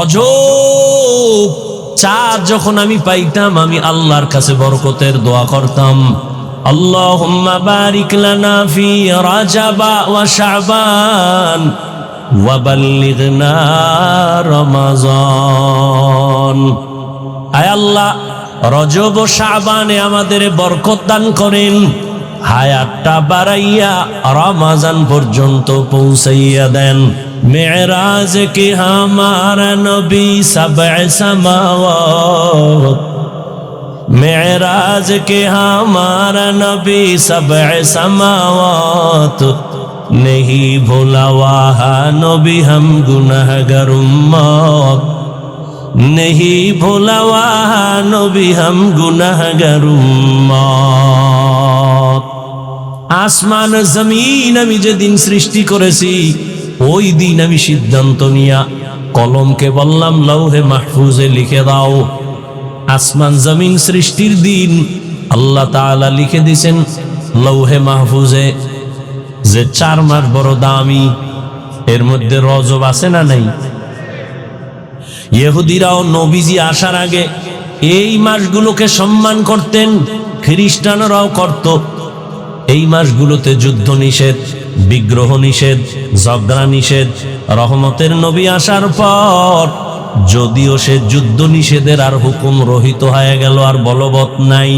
রজব চাঁদ যখন আমি পাইতাম আমি আল্লাহর কাছে বরকতের দোয়া করতাম, আল্লাহুম্মা বারিক লানা ফি রাজাবা ওয়া শাবান ওয়া বাল্লিগনা রমাজান। আয় আল্লাহ, রজব ও শাবানে আমাদের বরকত দান করেন, হায়াতটা বাড়াইয়া রমাজান পর্যন্ত পৌঁছাইয়া দেন। মেরাজ কে হামারা নবী সবে সামাওয়াত, मेराज के हमारा नबी सबअ समावात, नहीं भूला वहा नबी हम गुनहगार उम्मत, नहीं भूला वहा नबी हम गुनहगार उम्मत। आसमान जमीन আমি যেদিন সৃষ্টি করেছি ওই দিন আমি সিদ্ধান্ত নিয়া কলমকে বললাম লৌহে মাহফুজে লিখে দাও। আসমান জমিন সৃষ্টির দিন আল্লাহ তাআলা লিখে দিয়েছেন লৌহে মাহফুজে যে 4 মাস বড় দামি, এর মধ্যে রজব আছে না নাই? ইহুদিরাও নবীজি আসার আগে এই মাসগুলোকে সম্মান করতেন, খ্রিস্টানরাও করত। এই মাসগুলোতে যুদ্ধ নিষেধ, বিগ্রহ নিষেধ, ঝগড়া নিষেধ। রহমতের নবী আসার পর যদিও সে যুদ্ধ নিষেধের আর হুকুম রহিত হয়ে গেল, আর বলবৎ নাই,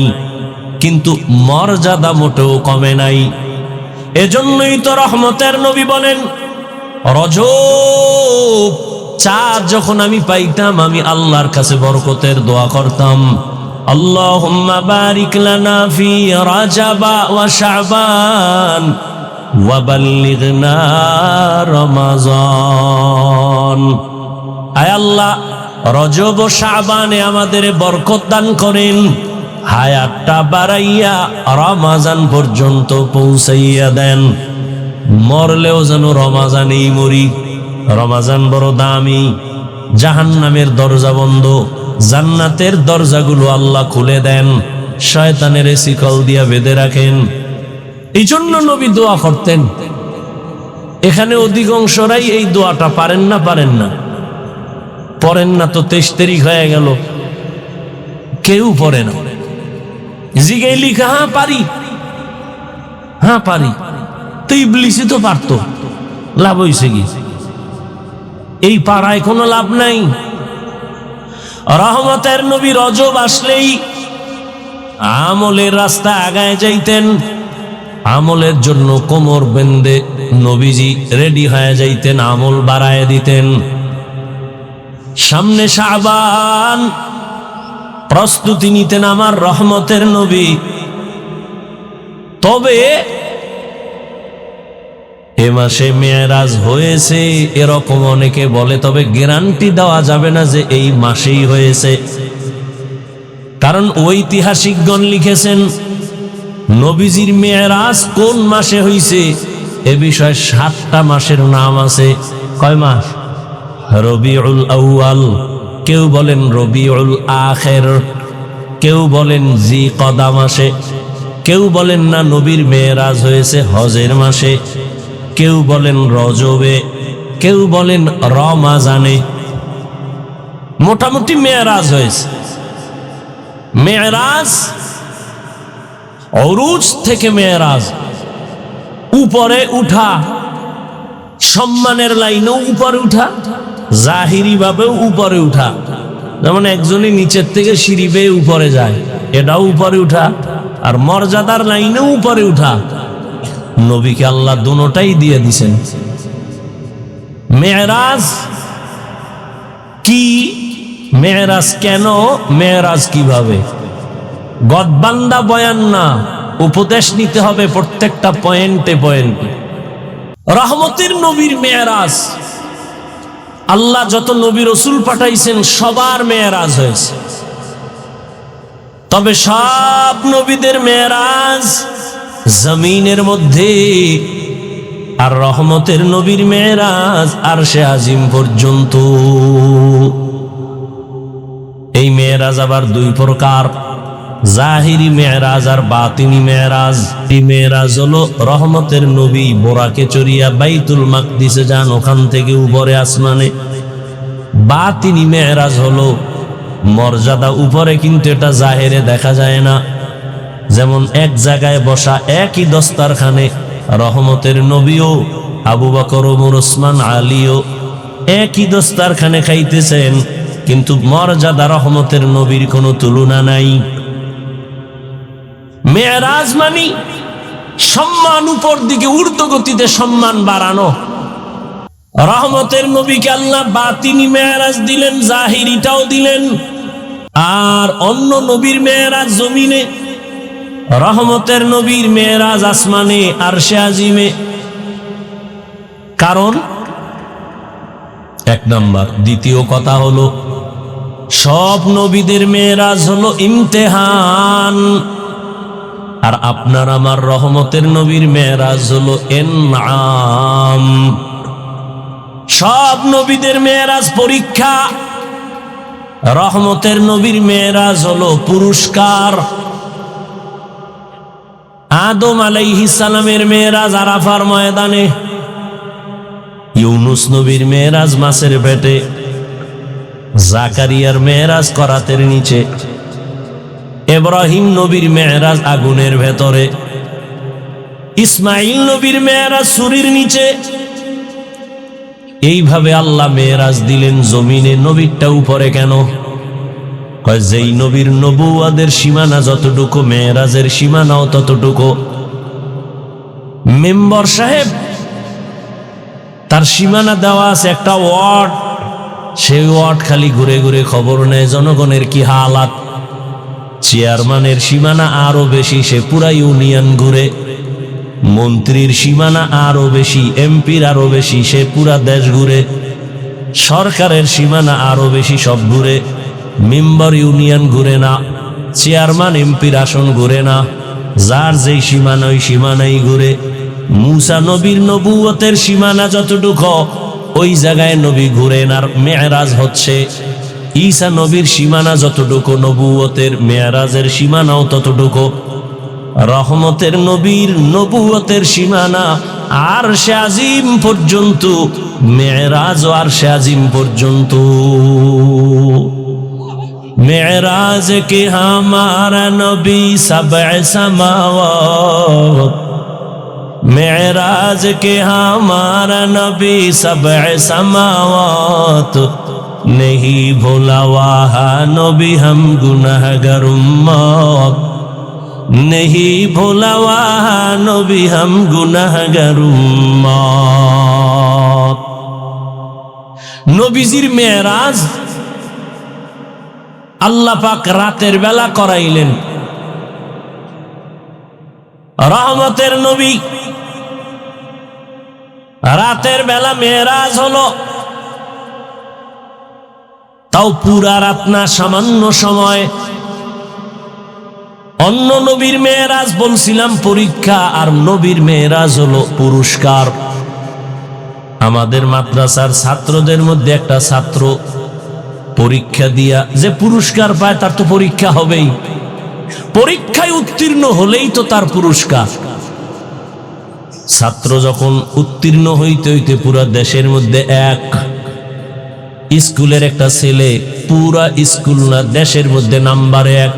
কিন্তু মর্যাদা মোটেও কমে নাই। এজন্যই তো রহমতের নবী বলেন রজব চাঁদ যখন আমি পাইতাম আমি আল্লাহর কাছে বরকতের দোয়া করতাম, আল্লাহুম্মা বারিক লানা ফি রাজাবা ওয়া শাবান ওয়া বাল্লিগনা রমাজান। আয় আল্লাহ, রজব ও শাবানে আমাদের বরকত দান করেন, হায়াতটা বাড়াইয়া রমাজান পর্যন্ত পৌঁছাইয়া দেন। মরলেও যেন রমাজানেই মরি। রমাজান বড় দামি। জাহান্নামের দরজা বন্ধ, জান্নাতের দরজাগুলো আল্লাহ খুলে দেন, শয়তানের শিকল দিয়া বেঁধে রাখেন। এই জন্য নবী দোয়া করতেন। এখানে অধিকাংশরাই এই দোয়াটা পারেন না, পড়েন না তো 23 তারিখ হয়ে গেল, কেউ পড়ে না। জিগাই লিখা হ্যাঁ পারি, তো ইবলিসই তো পারতো, লাভ হইছে কি? এই পাড়ায় কোনো লাভ নাই। রহমতের নবী রজব আসলেই আমলের রাস্তা আগায় যাইতেন, আমলের জন্য কোমর বেঁধে নবীজি রেডি হয়ে যাইতেন, আমল বাড়ায় দিতেন। সামনে শাবান, প্রস্তুতি নিতেন আমার রহমতের নবী। তবে এ মাসে মেরাজ হয়েছে এরকম অনেকে বলে, তবে গ্যারান্টি দেওয়া যাবে না যে এই মাসেই হয়েছে, কারণ ঐতিহাসিকগণ লিখেছেন নবীজির মেরাজ কোন মাসে হয়েছে এ বিষয়ে 7টা মাসের নাম আছে। কয় মাস? রবিউল আউয়াল, কেউ বলেন রবিউল আখির, কেউ বলেন জিকদা মাসে, কেউ বলেন না নবীর মেরাজ হয়েছে হজের মাসে, কেউ বলেন রজবে, কেউ বলেন রমাজানে। মোটামুটি মেরাজ হয়েছে। মেরাজ অরুজ থেকে মেরাজ, উপরে উঠা, সম্মানের লাইনেও উপরে উঠা, জাহিরি ভাবেও উপরে উঠা। যেমন একজনই নিচের থেকে সিঁড়ি বেয়ে উপরে যায়, এটাও উপরে উঠা, আর মর্যাদার লাইনেও উপরে উঠা। নবীকে আল্লাহ দুটোটাই দিয়ে দিছেন। মেরাজ কি? মেরাজ কেন? মেরাজ কিভাবে? গদবান্দা বয়ান না, উপদেশ নিতে হবে প্রত্যেকটা পয়েন্টে পয়েন্টে। রহমতের নবীর মেরাজ, আল্লাহ যত নবী রসুল পাঠাইছেন সবার মেরাজ হয়েছে, তবে সব নবীদের মেরাজ জমিনের মধ্যে, আর রহমতের নবীর মেরাজ আরশে আজিম পর্যন্ত। এই মেরাজ আবার 2 প্রকার, জাহিরি মেরাজ আর বাতিনি মেরাজ। এই মেরাজ হলো রহমতের নবী বোরাকে চড়িয়া বাইতুল মাকদিসে যান, ওখান থেকে উপরে আসমানে বাতিনি মেরাজ হলো মর্যাদা উপরে, কিন্তু এটা জাহেরে দেখা যায় না। যেমন এক জায়গায় বসা একই দস্তারখানে রহমতের নবীও আবু বকর, ওমর, ওসমান, আলীও একই দস্তারখানে খাইতেছেন, কিন্তু মর্যাদা রহমতের নবীর কোনো তুলনা নাই। মেরাজ মানি সম্মান উপর দিকে ঊর্ধ্বগতিতে সম্মান বাড়ানো। রহমতের নবীকে আল্লাহ বাতিনি মেরাজ দিলেন, জাহিরিটাও দিলেন। আর অন্য নবীর মেরাজ জমিনে, রহমতের নবীর মেরাজ আসমানে আরশে আজিমে। কারণ এক নাম্বার। দ্বিতীয় কথা হলো সব নবীদের মেরাজ হলো ইমতেহান, আর আপনার আমার রহমতের নবীর মেরাজ হলো ইনআম। সব নবীদের মেরাজ পরীক্ষা, রহমতের নবীর মেরাজ হলো পুরস্কার। আদম আলাইহিস সালামের মেরাজ আরাফার ময়দানে, ইউনুস নবীর মেরাজ মাছের পেটে, জাকারিয়ার মেরাজ করাতের নিচে, ইব্রাহিম নবীর মেরাজ আগুনের ভেতরে, ইসমাইল নবীর মেরাজ সুরির নিচে। এইভাবে আল্লাহ মেরাজ দিলেন জমিনে, নবীরটা উপরে কেন? কয় যেই নবীর নবুয়াদের সীমানা যতটুকু, মেরাজের সীমানাও ততটুকু। মেম্বার সাহেব তার সীমানা দেওয়া আছে একটা ওয়ার্ড, সেই ওয়ার্ড খালি ঘুরে ঘুরে খবর নেয় জনগণের কি হালাত। চেয়ারম্যানের সীমানা আরো বেশি, সে পুরা ইউনিয়ন ঘুরে। মন্ত্রীর সীমানা আরো বেশি, এমপির আরো বেশি, সে পুরা দেশ ঘুরে। সরকারের সীমানা আরো বেশি, সব ঘুরে। মেম্বার ইউনিয়ন ঘুরে না, চেয়ারম্যান এমপির আসন ঘুরে না, যার যেই সীমানা ওই সীমানাই ঘুরে। মুসা নবীর নবুয়তের সীমানা যতটুকু, ওই জায়গায় নবী ঘুরেন, আর মেরাজ হচ্ছে। ঈসা নবীর সীমানা যতটুকু, নবুয়তের মেরাজের সীমানাও ততটুকু। রহমতের নবীর নবুয়তের সীমানা আরশে আজিম পর্যন্ত, মেরাজ ও আরশে আজিম পর্যন্ত। मेराज के हमारा नबी सबअ समावात, मेराज के हमारा नबी सबअ समावात, नहीं भूला वहाँ नबी हम गुनहगार उम्मत, नहीं भूला वहाँ नबी हम गुनहगार उम्मत। নবীজির মেরাজ আল্লাহ পাক রাতের বেলা করাইলেন। রহমতের নবী রাতের বেলা মেরাজ হলো, তাও পুরা রাত না, সামান্য সময়। অন্য নবীর মেরাজ বলছিলাম পরীক্ষা, আর নবীর মেরাজ হলো পুরস্কার। আমাদের মাদ্রাসার ছাত্রদের মধ্যে একটা ছাত্র পরীক্ষা দিয়া যে পুরস্কার পায়, তার তো পরীক্ষা হবেই। পরীক্ষায় উত্তীর্ণ হলেই তো তার পুরস্কার। ছাত্র যখন উত্তীর্ণ হইতে হইতে পুরা দেশের মধ্যে এক স্কুলের একটা ছেলে, পুরা স্কুল না দেশের মধ্যে নাম্বার 1,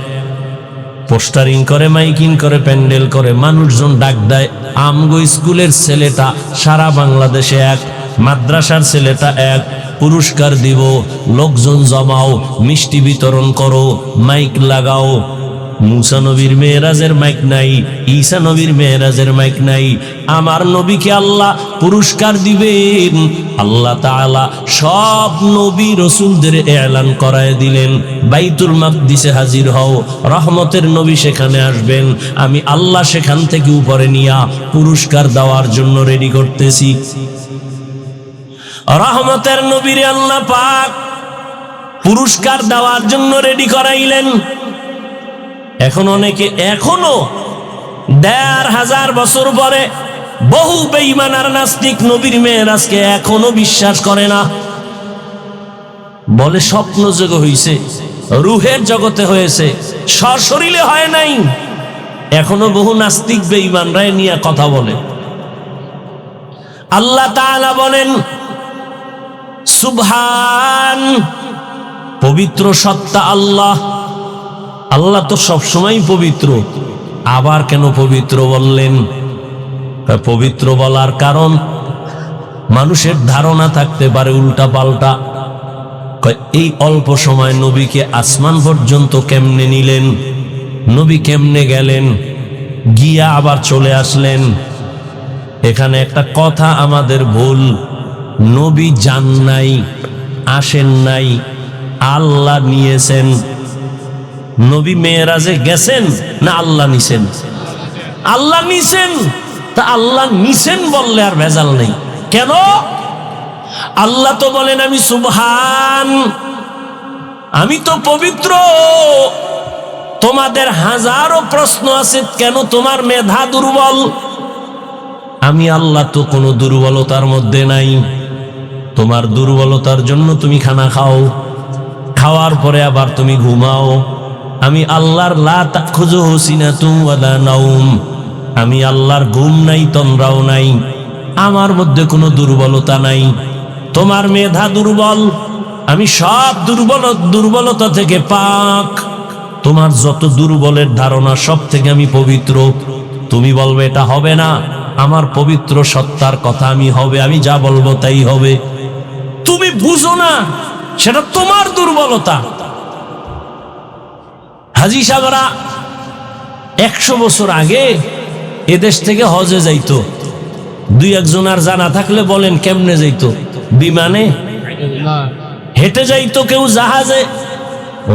পোস্টারিং করে, মাইকিং করে, প্যান্ডেল করে, মানুষজন ডাক দেয়, আমগো স্কুলের ছেলেটা সারা বাংলাদেশে 1, মাদ্রাসার ছেলেটা 1, পুরস্কার দিব, লোকজন জমাও, মিষ্টি বিতরণ করো, মাইক লাগাও। মুসা নবীর মেরাজের মাইক নাই, ঈসা নবীর মেরাজের মাইক নাই। আমার নবীকে আল্লাহ পুরস্কার দিবেন। আল্লাহ তাআলা সব নবী রাসূলদের এলান করায় দিলেন, বাইতুল মাকদিসে হাজির হও, রহমতের নবী সেখানে আসবেন, আমি আল্লাহ সেখান থেকে উপরে নিয়া পুরস্কার দেওয়ার জন্য রেডি করতেছি। রহমতের নবীরে আল্লাহ পাক পুরস্কার দেওয়ার জন্য রেডি করাইলেন। এখন অনেকে এখনো ১৫০০ বছর পরে বহু বেঈমান আর নাস্তিক নবীর মেরাজকে এখনো বিশ্বাস করে না। বলে স্বপ্ন জগতে হইছে, রুহের জগতে হয়েছে, সশরীরে হয় নাই। এখনো বহু নাস্তিক বেঈমানরা নিয়ে কথা বলে। আল্লাহ তাআলা বলেন সুবহান, পবিত্র সত্তা আল্লাহ। আল্লাহ তো সবসময় পবিত্র, আবার কেন পবিত্র বললেন? পবিত্র বলার কারণ মানুষের ধারণা থাকতে পারে উল্টা পাল্টা। এই অল্প সময় নবীকে আসমান পর্যন্ত কেমনে নিলেন, নবী কেমনে গেলেন, গিয়া আবার চলে আসলেন। এখানে একটা কথা আমাদের ভুল, নবী যান নাই, আসেন নাই, আল্লাহ নিয়েছেন। নবী মেরাজে গেছেন না আল্লাহ নিছেন? আল্লাহ নিছেন। তা আল্লাহ নিছেন বললে আর ভেজাল নেই কেন? আল্লাহ তো বলেন আমি সুবহান, আমি তো পবিত্র। তোমাদের হাজারো প্রশ্ন আছে, কেন তোমার মেধা দুর্বল? আমি আল্লাহ তো কোনো দুর্বলতার মধ্যে নাই। তোমার দুর্বলতার জন্য তুমি খানা খাও, খাওয়ার পরে আবার তুমি ঘুমাও। আমি আল্লাহর লা তাখুযুহু সিনাতুন ওয়ালা নাওম, আমি আল্লাহর ঘুম নাই, তন্দ্রাও নাই, আমার মধ্যে কোনো দুর্বলতা নাই। তোমার মেধা দুর্বল, আমি সব দুর্বলতা থেকে পাক। তোমার যত দুর্বলের ধারণা সব থেকে আমি পবিত্র। তুমি বলবে এটা হবে না, আমার পবিত্র সত্তার কথা আমি হবে, আমি যা বলবো তাই হবে। তুমি বুঝো না, সেটা তোমার দুর্বলতা। হাজী সাহেবরা 100 বছর আগে এদেশ থেকে হজে যাইতো। দুই একজন আর জানা থাকলে বলেন কেমনে যাইতো? বিমানে, হেঁটে যাইতো, কেউ জাহাজে।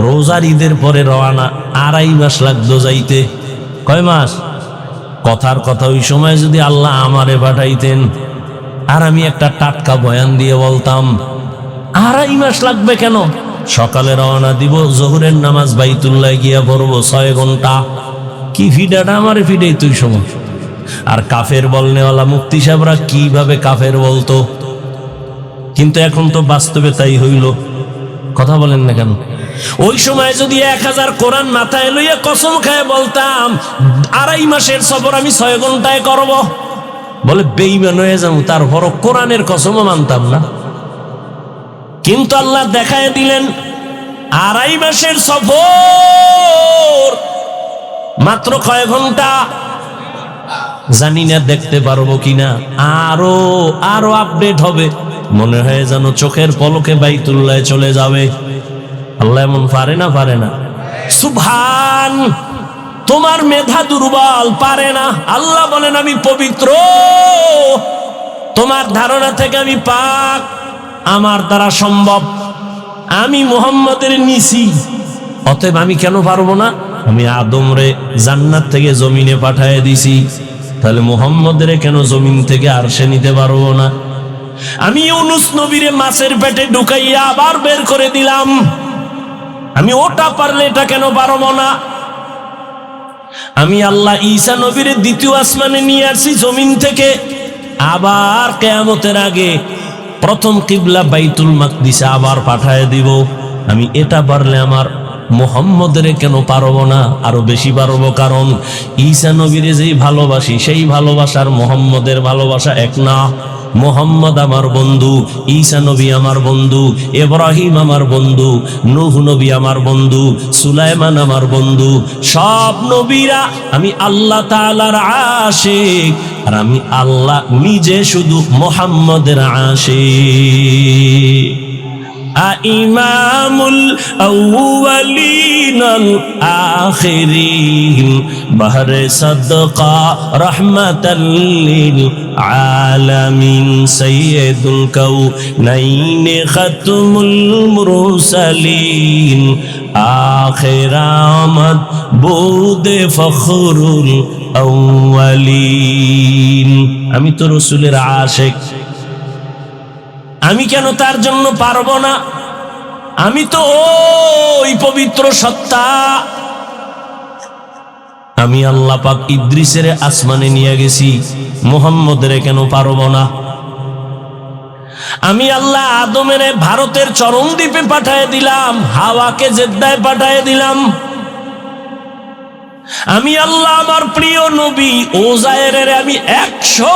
রোজার ঈদের পরে রওনা, 2.5 মাস লাগতো যাইতে। কয় মাস? কথার কথা, ওই সময় যদি আল্লাহ আমারে পাঠাইতেন আর আমি একটা টাটকা বয়ান দিয়ে বলতাম 2.5 মাস লাগবে কেন? সকালে রওনা দিব, জোহরের নামাজ বাইতুল্লাহ গিয়া পড়বো 6 ঘন্টা। কি ফিডাটা আমার ফিডেই তুই সময়। আর কাফের বলনেওয়ালা মুফতি সাহেবরা কিভাবে কাফের বলতো, কিন্তু এখন তো বাস্তবে তাই হইল। কথা বলেন না কেন? ওই সময় যদি 1000 কোরআন মাথায় লইয়া কসম খায় বলতাম 2.5 মাসের সফর আমি 6 ঘন্টায় করব, বলে বেঈমান হয়ে যাবো। তারপরও কোরআনের কসমও মানতাম না। কিন্তু আল্লাহ দেখায় দিলেন 2.5 মাসের সফর মাত্র কয় ঘন্টা জানি না, দেখতে পারবো কিনা, আরো আপডেট হবে। মনে হয় যেন চোখের পলকে বাইতুল্লাহ চলে যাবে। আল্লাহ এমন পারে না? পারে না? সুবহান, তোমার মেধা দুর্বল, পারে না। আল্লাহ বলেন আমি পবিত্র, তোমার ধারণা থেকে আমি পাক, আমার দ্বারা সম্ভব। আমি মুহাম্মদের নিছি, অতএব আমি কেন পারবো না? আমি আদমরে জান্নাত থেকে জমিনে পাঠায় দিছি, তাহলে মুহাম্মদের কেন জমিন থেকে আরশে নিতে পারবো না? আমি ইউনুস নবীরে মাছের পেটে ঢুকাইয়া আবার বের করে দিলাম, আমি ওটা পারলে এটা কেন পারবো না? আমি আল্লাহ ঈসা নবীরে দ্বিতীয় আসমানে নিয়ে আসছি জমিন থেকে, আবার কিয়ামতের আগে প্রথম কিবলা বাইতুল মাকদিসে আবার পাঠায় দিব। আমি এটা পারলে আমার মুহাম্মদের কেন পারবো না? আরো বেশি পারবো, কারণ ঈসা নবীরে যেই ভালোবাসি সেই ভালোবাসার মুহাম্মদের ভালোবাসা এক না। মুহাম্মদ আমার বন্ধু, ঈসা নবী আমার বন্ধু, ইব্রাহিম আমার বন্ধু, নূহ নবী আমার বন্ধু, সুলাইমান আমার বন্ধু। সব নবীরা আমি আল্লাহ তাআলার আশিক, আর আমি আল্লাহ নিজে শুধু মুহাম্মদের আশিক। ইমামুল আউয়ালিনাল আখিরিন বাহরে সাদকা রাহমাতাল লিল আলামিন সাইয়্যিদুল কাউনাইন খাতমুল মুরসালিন আখিরামত বুদে ফখরুল আউয়ালিন। আমি তো রাসূলের আশিক, আমি কেন তার জন্য পারবো না? আমি তো ওই পবিত্র সত্তা। আমি আল্লাহ পাক ইদ্রিসের আসমানে নিয়ে গেছি, মুহাম্মদের কেন পারবো না? আমি আল্লাহ আদমের ভারতের চরম দ্বীপে পাঠায় দিলাম, হাওয়াকে জেদ্দায় পাঠায় দিলাম। আমি আল্লাহ আমার প্রিয় নবী ওজায়েরের আমি 100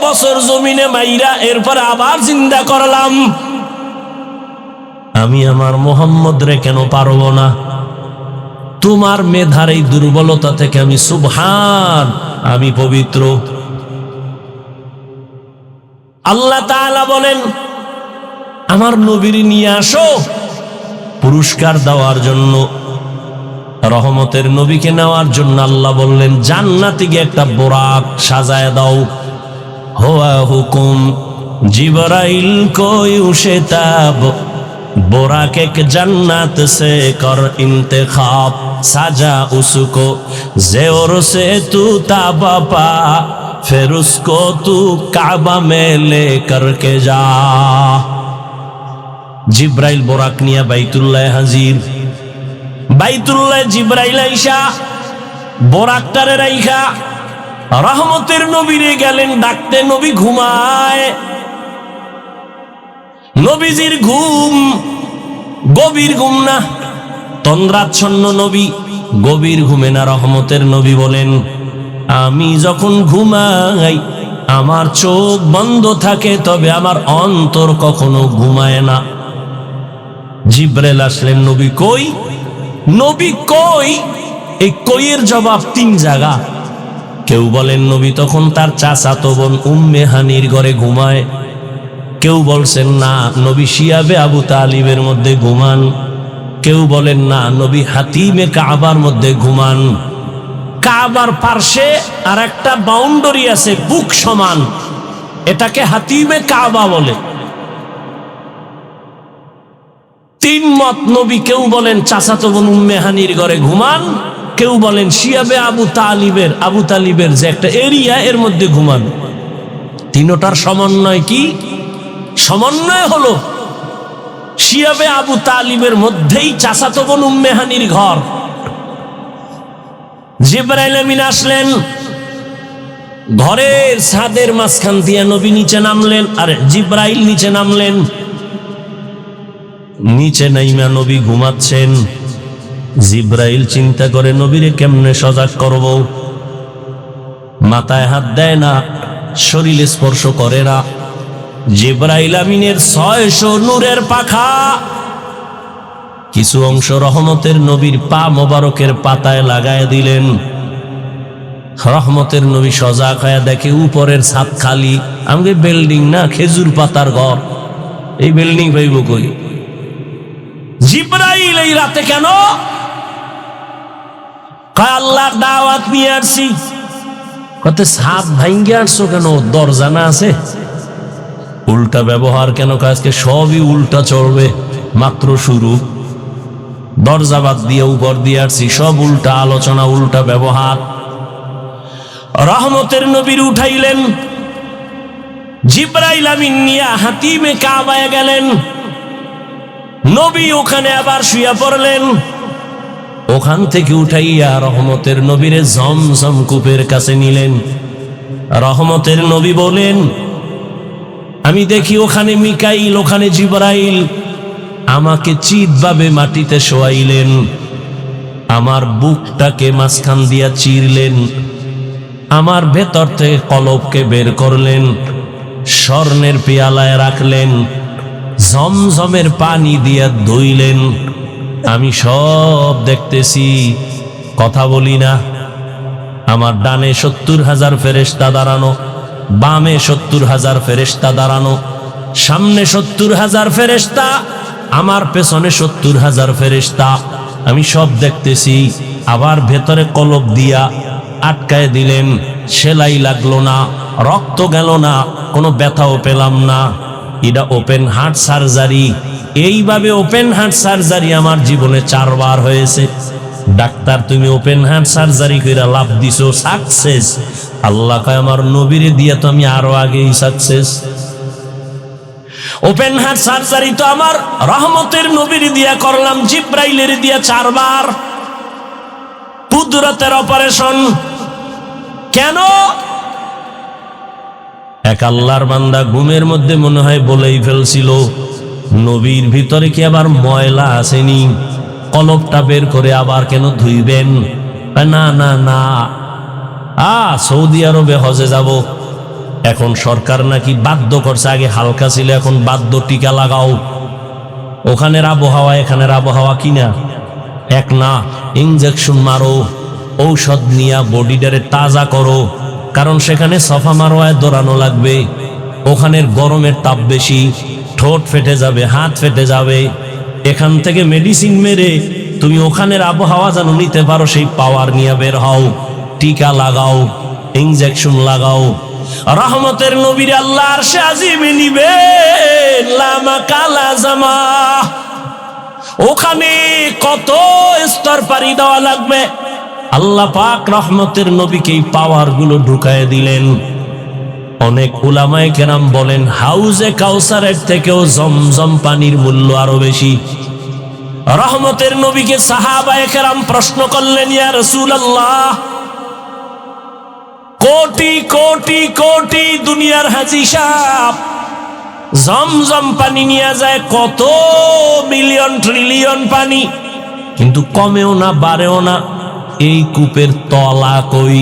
বছর জমিনে মাইরা এরপর আবার জিন্দা করলাম। আমি আমার মুহাম্মদ রে কেন পারব না? তোমার মেধার এই দুর্বলতা থেকে আমি সুবহান, আমি পবিত্র। আল্লাহ তাআলা বলেন, আমার নবীর নিয়ে আসো পুরস্কার দেওয়ার জন্য। রহমতের নবীকে নেওয়ার জন্য আল্লাহ বললেন, জান্নাতে গিয়ে একটা বোরাক সাজায় দাও। হুয়া হুকুম জিবরাইল কো ইউশতাব, बोराक एक जन्नत से कर इंतखाब, साजा उसको ज़ेवर से तू ताबा पा, फिर उसको तू काबा में ले करके जा। जिब्राइल बोराक निया बैतुल्लाह हाजिर। बैतुल्लाह जिब्राइल आइशा बोराक टारे राइखा रहमतेर नबीरे गेलेन डाकते। नबी घुमाय, নবীজির ঘুম গভীর ঘুম না, তন্দ্রাচ্ছন্ন নবী, গভীর ঘুমে না। রহমতের নবী বলেন, আমি যখন ঘুমাই আমার চোখ বন্ধ থাকে, তবে আমার অন্তর কখনো ঘুমায় না। জিব্রাইল আসলেন, নবী কই? নবী কই? এই কইয়ের জবাব তিন জায়গা। কেউ বলেন নবী তখন তার চাচাতো বোন উম্মে হানির ঘরে ঘুমায়। কেউ বলছেন না, নবী শিয়াবে আবু তালিবের মধ্যে ঘুমান। কেউ বলেন না, নবী হাতিমে কাবার মধ্যে ঘুমান। কাবার পার্শ্বে আর একটা বাউন্ডারি আছে বুক সমান, এটাকে হাতিমে কাবা বলে। তিন মত নবী। কেউ বলেন চাচাতো বোন উম্মে হানির ঘরে ঘুমান, কেউ বলেন শিয়াবে আবু তালিবের যে একটা এরিয়া এর মধ্যে ঘুমান। তিনটার সমন্বয় কি? সমন্বয় হলো শিয়াবে আবু তালিবের মধ্যেই চাচাতো বোন উম্মে হানির ঘর। জিবরাইল আমিন আসলেন, ঘরের ছাদের মাঝখান দিয়ে নবী নিচে নামলেন, আর জিবরাইল নিচে নামলেন। নিচে নাইমা নবী ঘুমাচ্ছেন। জিবরাইল চিন্তা করে নবীরে কেমনে সজাগ করব। মাথায় হাত দেয় না, শরীরে স্পর্শ করে না। জিবরাইল আমিনের 600 নূরের পাখা কিছু অংশ রহমতের নবীর পা মোবারকের পাতায় লাগায় দিলেন। রহমতের নবী সজাগ হয়ে দেখে উপরের ছাদ খালি। আমাকে বিল্ডিং না, খেজুর পাতার ঘর। এই বিল্ডিং পাইব কই? জিবরাইল এই রাতে কেন? কয় আল্লাহর দাওয়াত নিয়ে আসছি। কত ছাদ ভাঙ্গে আসছো কেন? দরজা না আছে? উল্টা ব্যবহার কেন? আজকে সবই উল্টা চলবে, মাত্র শুরু। দরজা বাদ দিয়ে উপর দিয়ে আসছি, সব উল্টা আলোচনা, উল্টা ব্যবহার। রহমতের নবীর উঠাইলেন, জিবরাইল আমিন নিয়ে হাতিমে কাবায় গেলেন। নবী ওখানে আবার শুয়ে পড়লেন। ওখান থেকে উঠাইয়া রহমতের নবীরে জমজম কূপের কাছে নিলেন। রহমতের নবী বলেন, আমি দেখি ওখানে মিকাইল, ওখানে জিবরাইল। আমাকে চিৎভাবে মাটিতে শোয়াইলেন, আমার বুকটাকে মাঝখান দিয়া চিরলেন, আমার ভেতর থেকে কলবকে বের করলেন, স্বর্ণের পেয়ালায় রাখলেন, জমজমের পানি দিয়া ধুইলেন। আমি সব দেখতেছি, কথা বলি না। আমার ডানে 70,000 ফেরেশতা দাঁড়ানো, বামে 70,000 ফেরেশতা দাঁড়ানো, সামনে 70,000 ফেরেশতা, আমার পেছনে 70,000 ফেরেশতা। আমি সব দেখতেছি। আবার ভেতরে কলব দিয়া আটকায় দিলেন, সেলাই লাগলো না, রক্ত গেল না, কোনো ব্যথাও পেলাম না। এটা ওপেন হার্ট সার্জারি। এইভাবে ওপেন হার্ট সার্জারি আমার জীবনে 4 বার হয়েছে। ডাক্তার, তুমি ওপেন হার্ট সার্জারি কইরা লাভ দিছো, সাকসেস। আল্লাহ কয়, আমার নবীরে দিয়া তো আমি আরো আগেই সাকসেস। ওপেন হার্ট সার্জারি তো আমার রহমতের নবীর দিয়া করলাম, জিব্রাইলের দিয়া 4 বার। কুদরতের অপারেশন কেন? এক আল্লাহর বান্দা ঘুমের মধ্যে মনে হয় বলেই ফেলছিল, নবীর ভিতরে কি আবার ময়লা আসেনি? কলবটা বের করে আবার কেন ধুইবেন? না না না, সৌদি আরবে হজে যাব। এখন সরকার নাকি বাধ্য করছে, আগে হালকা ছিল, এখন বাধ্য টিকা লাগাও। ওখানের আবহাওয়া এখানের আবহাওয়া কিনা এক না। ইনজেকশন মারো, ঔষধ নিয়া বডিটারে তাজা করো, কারণ সেখানে সফা মারোয়ায় দৌড়ানো লাগবে। ওখানের গরমের তাপ বেশি, ঠোঁট ফেটে যাবে, হাত ফেটে যাবে। এখান থেকে মেডিসিন মেরে তুমি ওখানের আবহাওয়া যেন নিতে পারো, সেই পাওয়ার নিয়ে বের হও। টিকা লাগাও, ইনজেকশন লাগাও। রহমতের নবীর আল্লাহ আরশে আজিমে নিবে লামা কালা জামা। ওখানে কত স্তর পাড়ি দেওয়া লাগবে। আল্লাহ পাক রহমতের নবীকে এই পাওয়ার গুলো ঢুকায় দিলেন। অনেক উলামায়ে কেরাম বলেন হাউজে কাউসারের থেকেও জমজম পানির মূল্য আরো বেশি। রহমতের নবীকে সাহাবায়ে কেরাম প্রশ্ন করলেন, ইয়া রাসূলুল্লাহ, কোটি কোটি কোটি দুনিয়ার হাজী সাহেব জমজম পানি নিয়ে যায়, কত মিলিয়ন ট্রিলিয়ন পানি, কিন্তু কমেও না বাড়েও না, এই কূপের তলা কই?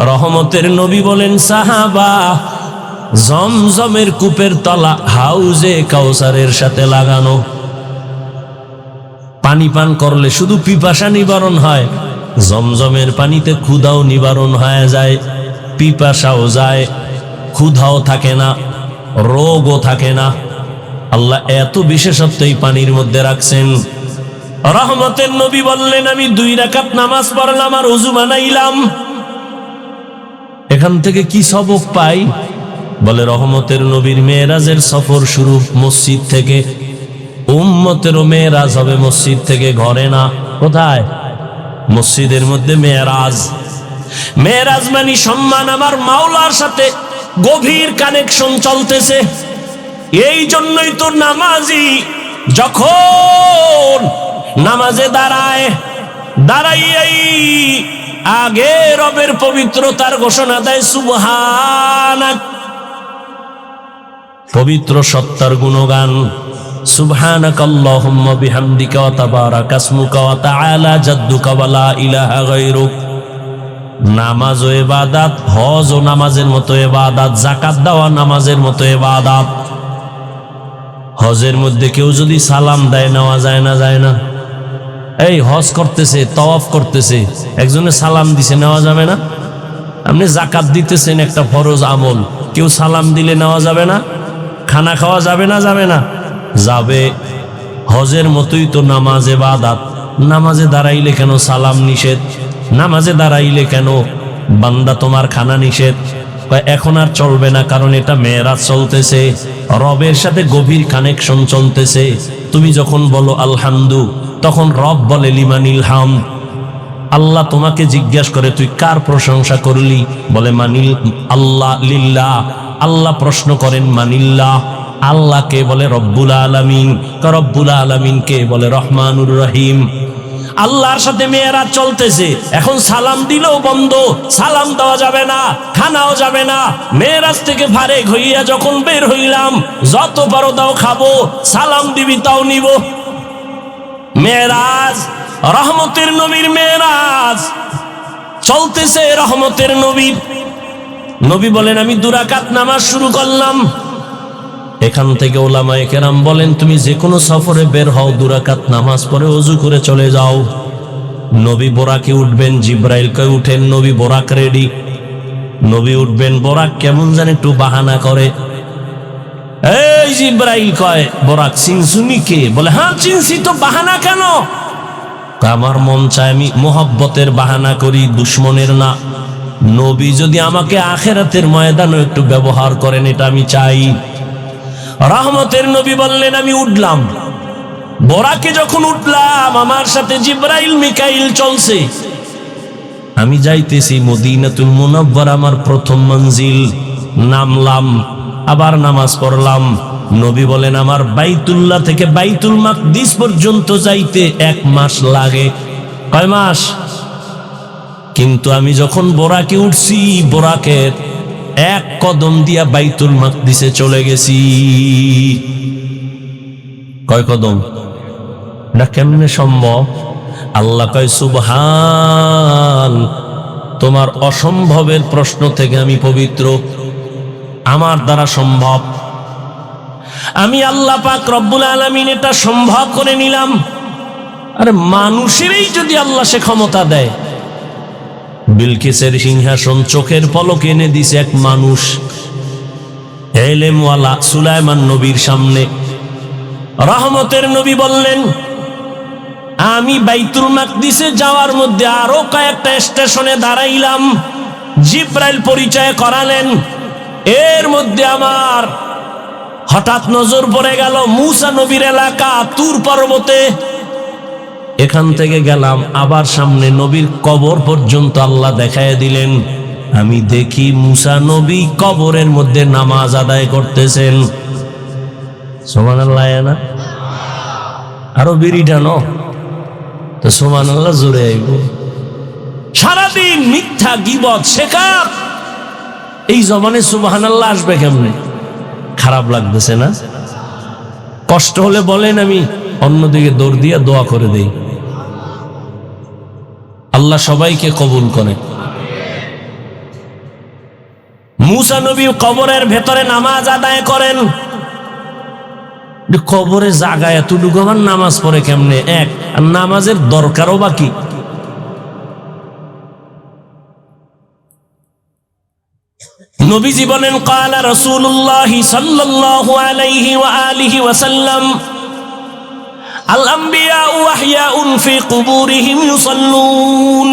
রহমতের নবী বলেন, সাহাবা, জমজমের কূপের তলা হাউজে কাউসারের সাথে লাগানো। পানি পান করলে শুধু পিপাসা নিবারণ হয়, জমজমের পানিতে ক্ষুধাও নিবারণ হয়ে যায়, পিপাসাও যায়, ক্ষুধাও থাকে না, রোগও থাকে না। আল্লাহ এত বিশেষত্ব এই পানির মধ্যে রাখছেন। রহমতের নবী বললেন, আমি 2 রাকাত নামাজ পড়লাম আর ওযু বানাইলাম, এখান থেকে কি সবক পাই? বলে রহমতের নবীর মেরাজের সফর শুরু মসজিদ থেকে, উম্মতেরও মেরাজ হবে মসজিদ থেকে, ঘরে না। কোথায়? মসজিদের মধ্যে মেরাজ। মেরাজ মানে সম্মান, আমার মাওলার সাথে গভীর কানেকশন চলতেছে। এই জন্যই তো নামাজি যখন নামাজে দাঁড়াই আগে রবের পবিত্রতার ঘোষণা দেয়, সুবহানাক, পবিত্র সত্তার গুণগান, সুবহানাকাল্লাহুম্মা বিহামদিকা ওয়া তাবারাকা ইসমুকা ওয়া তাআলা জাদ্দুকা ওয়া লা ইলাহা গায়রুক। নামাজ ও ইবাদত, হজ ও নামাজের মতো ইবাদত, যাকাত দেওয়া নামাজের মতো ইবাদত। হজের মধ্যে কেউ যদি সালাম দেয় নেওয়া যায় না? যায় না। এই হজ করতেছে, তওয়াফ করতেছে, একজনে সালাম দিছে, নেওয়া যাবে না? আপনি যাকাত দিতেছেন, একটা ফরজ আমল, কেউ সালাম দিলে নেওয়া যাবে না? খানা খাওয়া যাবে না? যাবে না? যাবে। হজের মতোই তো নামাজ ইবাদত। নামাজে দাঁড়াইলে কেন সালাম নিষেধ? নামাজে দাঁড়াইলে কেন বান্দা তোমার খানা নিষেধ? এখন আর চলবে না, কারণ এটা মেরাজ চলতেছে, রবের সাথে গভীর কানেকশন চলতেছে। তুমি যখন বলো আলহামদু, তখন রব বলে লিমানিল হাম। আল্লাহ তোমাকে জিজ্ঞাসা করে তুই কার প্রশংসা করলি? বলে মানিল আল্লাহ লিল্লাহ। আল্লাহ প্রশ্ন করেন মানিল্লাহ, আল্লাহকে বলে রব্বুল আলামিন, রব্বুল আলামিনকে বলে রহমানুর রহিম। আল্লাহর সাথে মেয়েরাজ চলতেছে, এখন সালাম দিলেও বন্ধ, সালাম দেওয়া যাবে না, খানাও যাবে না। মেয়েরাজ থেকে ফারেক হইয়া যখন বের হইলাম, যত পারো দাও খাবো, সালাম দিবি তাও নিব। মেয়েরাজ, রহমতের নবীর মেয়েরাজ চলতেছে। রহমতের নবী বলেন, আমি 2 রাকাত নামাজ শুরু করলাম। এখান থেকে উলামায়ে কেরাম বলেন, তুমি যে কোনো সফরে বের হও, 2 রাকাত নামাজ পড়ে ওযু করে চলে যাও। নবী বোরাকে উঠবেন, জিব্রাইল কয় উঠেন, নবী বোরাক রেডি। নবী উঠবেন, বোরাক কেমন জানে একটু বাহানা করে। এই জিব্রাইল কয়, বোরাক চিনছুনি কে? বলে হ্যাঁ চিনছি তো, বাহানা কেন? আমার মন চায় আমি মোহাব্বতের বাহানা করি, দুশ্মনের না। নবী যদি আমাকে আখিরাতের ময়দানে একটু ব্যবহার করেন, এটা আমি চাই। রহমতের নবী বললেন, আমি উঠলাম। বোরাকে যখন উঠলাম, আমার সাথে জিব্রাইল মিকাইল চলছে। আমি যাইতেছি মদিনাতুল মুনাওয়ারা, আমার প্রথম মঞ্জিল। নামলাম, আবার নামাজ পড়লাম। নবী বলেন, আমার বাইতুল্লাহ থেকে বাইতুল মাকদিস পর্যন্ত যাইতে 1 মাস লাগে। কয় মাস? কিন্তু আমি যখন বোরাকে উঠছি, বোরাকের 1 কদম দিয়া বাইতুল মাকদিসে চলে গেছি। কয় কদম? এটা কেমনে সম্ভব? আল্লাহ কয়, সুবহান, তোমার অসম্ভবের প্রশ্ন থেকে আমি পবিত্র, আমার দ্বারা সম্ভব। আমি আল্লাহ পাক রব্বুল আলামিন এটা সম্ভব করে নিলাম। আরে মানুষেরই যদি আল্লাহ সে ক্ষমতা দেয়, বিলকিসের সিংহাসন চোখের পলকে এনে দিছে এক মানুষ, এলেমওয়ালা সুলাইমান নবীর সামনে। রহমতের নবী বললেন, আমি বাইতুল মাকদিসে যাওয়ার মধ্যে আরো কয়েকটা স্টেশনে দাঁড়াইলাম, জিব্রাইল পরিচয় করালেন। এর মধ্যে আমার হঠাৎ নজর পড়ে গেল মূসা নবীর এলাকা তুর পর্বতে। এখান থেকে গেলাম, আবার সামনে নবীর কবর পর্যন্ত আল্লাহ দেখায় দিলেন। আমি দেখি মূসা নবী কবরের মধ্যে নামাজ আদায় করতেছেন। সুবহানাল্লাহ না? আরো বিড়ি টানো তো সুবহানাল্লাহ জোরে আইব। সারাদিন মিথ্যা গীবত শেখার, এই জবানে সুবহানাল্লাহ আসবে কেমনে? খারাপ লাগতেছে না? কষ্ট হলে বলেন, আমি অন্যদিকে দৌড় দিয়ে দোয়া করে দেই। আল্লাহ সবাইকে কবুল করে। মূসা নবী কবরের ভেতরে নামাজ আদায় করেন। কবরে জায়গা এতটুকু, আমার নামাজ পড়ে কেমনে? এক, আর নামাজের দরকারও বাকি। নবীজি বলেন, ক্বালা রাসূলুল্লাহ সাল্লাল্লাহু আলাইহি ওয়া আলিহি ওয়াসাল্লাম, আল আম্বিয়া ওয়াহয়াউন ফি কুবুরিহিম ইউসাল্লুন।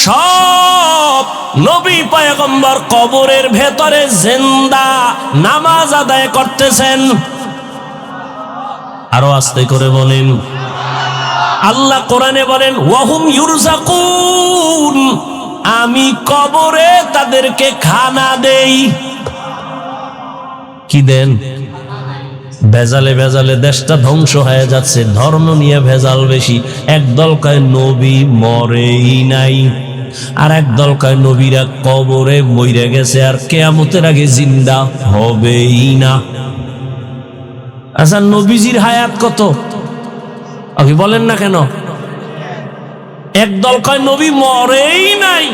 সব নবী পয়গম্বর কবরের ভেতরে জিন্দা নামাজ আদায় করতেছেন। আরো আস্তে করে বলেন। আল্লাহ কোরআনে বলেন, ওয়াহুম ইউরযাকুন, আমি কবরে তাদেরকে খানা দেই। কি দেন? ভেজালে ভেজালে দেশটা ধ্বংস হয়ে যাচ্ছে, ধর্ম নিয়ে ভেজাল বেশি। একদল কয় নবী মরেই নাই, আর একদল কয় নবীরা কবরে মইরা গেছে আর কিয়ামতের আগে জিন্দা হবেই না। আচ্ছা, নবীজির হায়াত কত? আপনি বলেন না কেন? একদল কয় নবী মরেই নাই,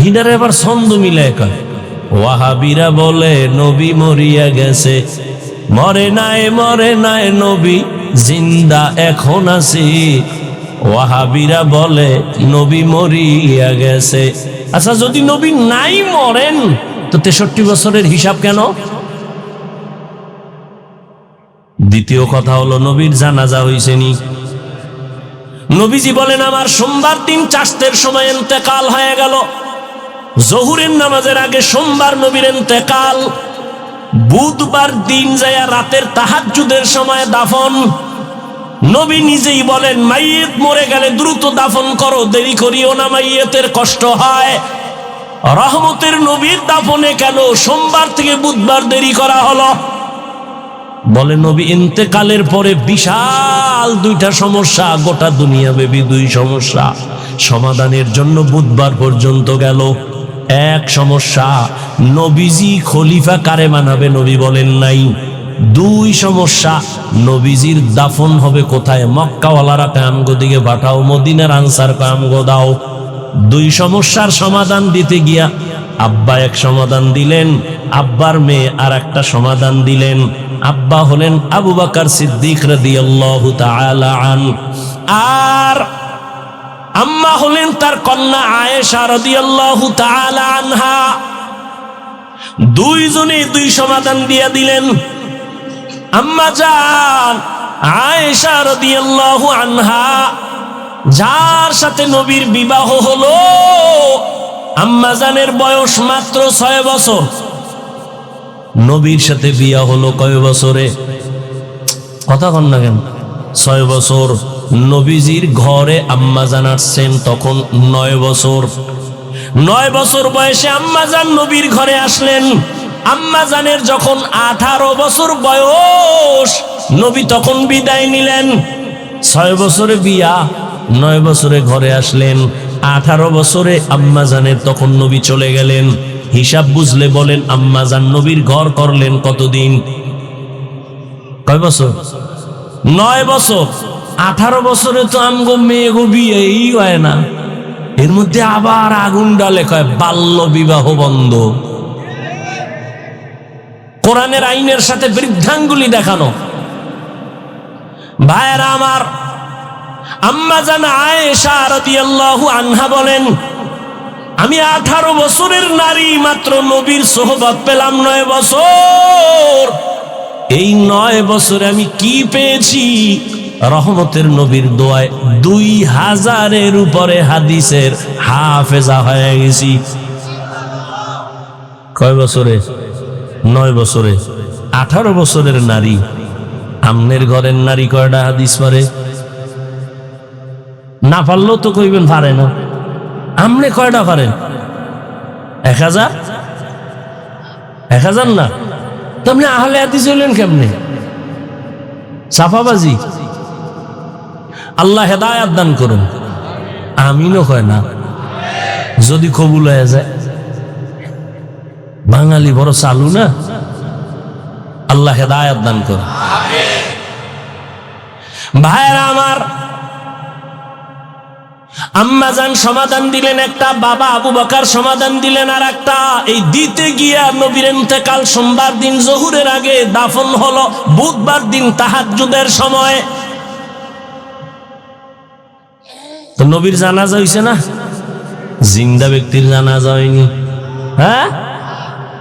হিডারে এবার ছন্দ মিলায় কয়। ওয়াহাবিরা বলে নবী মরিয়া গেছে, মরে নাই নবী জিন্দা এখন আছি। ওয়াহাবিরা বলে নবী মরিয়া গেছে। আচ্ছা, যদি নবী নাই মরেন তো 63 বছরের হিসাব কেন? দ্বিতীয় কথা হলো, নবীর জানাজা হইছে নি? নবীজি বলেন, আমার সোমবার দিন চাষতের সময় ইন্তেকাল হয়ে গেল। জোহরের নামাজের আগে সোমবার নবীর ইন্তেকাল। বুধবার দিন যায় রাতের তাহাজ্জুদের সময় দাফন। নবী নিজেই বলেন, মাইয়িত মরে গেলে দ্রুত দাফন করো, দেরি করিও না, মাইয়িতের কষ্ট হয়। রহমতের নবীর দাফনে কেন সোমবার থেকে বুধবার দেরি করা হলো? বলে নবী ইন্তেকালের পরে বিশাল দুইটা সমস্যা, গোটা দুনিয়া ব্যাপী দুই সমস্যা সমাধানের জন্য বুধবার পর্যন্ত গেল। এক সমস্যা, নবীজি খলিফা কারে মানাবে নবী বলেন নাই। দুই সমস্যা, নবীজির দাফন হবে কোথায়? মক্কাওয়ালারা কামগো দিকে পাঠাও, মদিনার আনসার কামগো দাও। দুই সমস্যার সমাধান দিতে গিয়া আব্বা এক সমাধান দিলেন, আব্বার মেয়ে আর একটা সমাধান দিলেন। আব্বা হলেন আবু বকর সিদ্দিক রাদিয়াল্লাহু তাআলা আনহু, আর আম্মা হলেন তার কন্যা আয়েশা রাদিয়াল্লাহু তাআলা আনহা। দুইজনে দুই সমাধান দিয়ে দিলেন। আম্মা জান আয়েশা রাদিয়াল্লাহু আনহা, যার সাথে নবীর বিবাহ হলো, আম্মা জানের বয়স মাত্র 6 বছর। নবীর সাথে বিয়া হলো কয় বছরে? কথা কন না কেন? 6 বছর। নবীজির ঘরে আম্মা জান আসছেন তখন 9 বছর। 9 বছর বয়সে আম্মা জান নবীর ঘরে আসলেন। আম্মা জানের যখন 18 বছর বয়স, নবী তখন বিদায় নিলেন। 6 বছরে বিয়া, 9 বছরে ঘরে আসলেন, 18 বছরে আম্মা জানের তখন নবী চলে গেলেন। হিসাব বুঝলে বলেন, আম্মা জান নবীর ঘর করলেন কতদিন? কয় বছর? 9 বছর। 18 বছরে তো আমগো মেয়ে গো বিয়েই হয় না। এর মধ্যে আবার আগুন ডালে কয় বাল্য বিবাহ বন্ধ। কোরআনের আইনের সাথে বৃদ্ধাঙ্গুলি দেখানো। ভাইয়েরা আমার, আম্মা জান আয়েশা রাদিয়াল্লাহু আনহা বলেন, আমি 18 বছরের নারী, মাত্র নবীর সোহবত পেলাম 9 বছর। এই 9 বছরে আমি কি পেয়েছি? রহমতের নবীর দোয়ায় 2000-এর উপরে হাদিসের হাফেজা হয়ে গেছি। কয় বছরে? 9 বছরে। 18 বছরের নারী। আমনের ঘরের নারী কয়টা হাদিস পারে? না পারলেও তো কইবেন পারে না। আমনে কয়টা পারেন? 1000? 1000 না? আপনি আহলে হাদিস হইলেন কেমনে? সাফাবাজি। আল্লাহ হেদায়েত দান করুন। আমিনও কয় না। যদি কবুল হয়ে যায়। বাঙালি বড় চালু না। আল্লাহ হেদায়েত দান করুন। ভাইরা আমার, আম্মা জান সমাধান দিলেন একটা, বাবা আবু বকর সমাধান দিলেন আর একটা। এই দিতে গিয়া নবীর ইন্তেকাল সোমবার দিন জোহরের আগে, দাফন হলো বুধবার দিন তাহাজ্জুদের সময়। তো নবীর জানাজা হইছে না? জিন্দা ব্যক্তির জানাজা হয়নি। হ্যাঁ,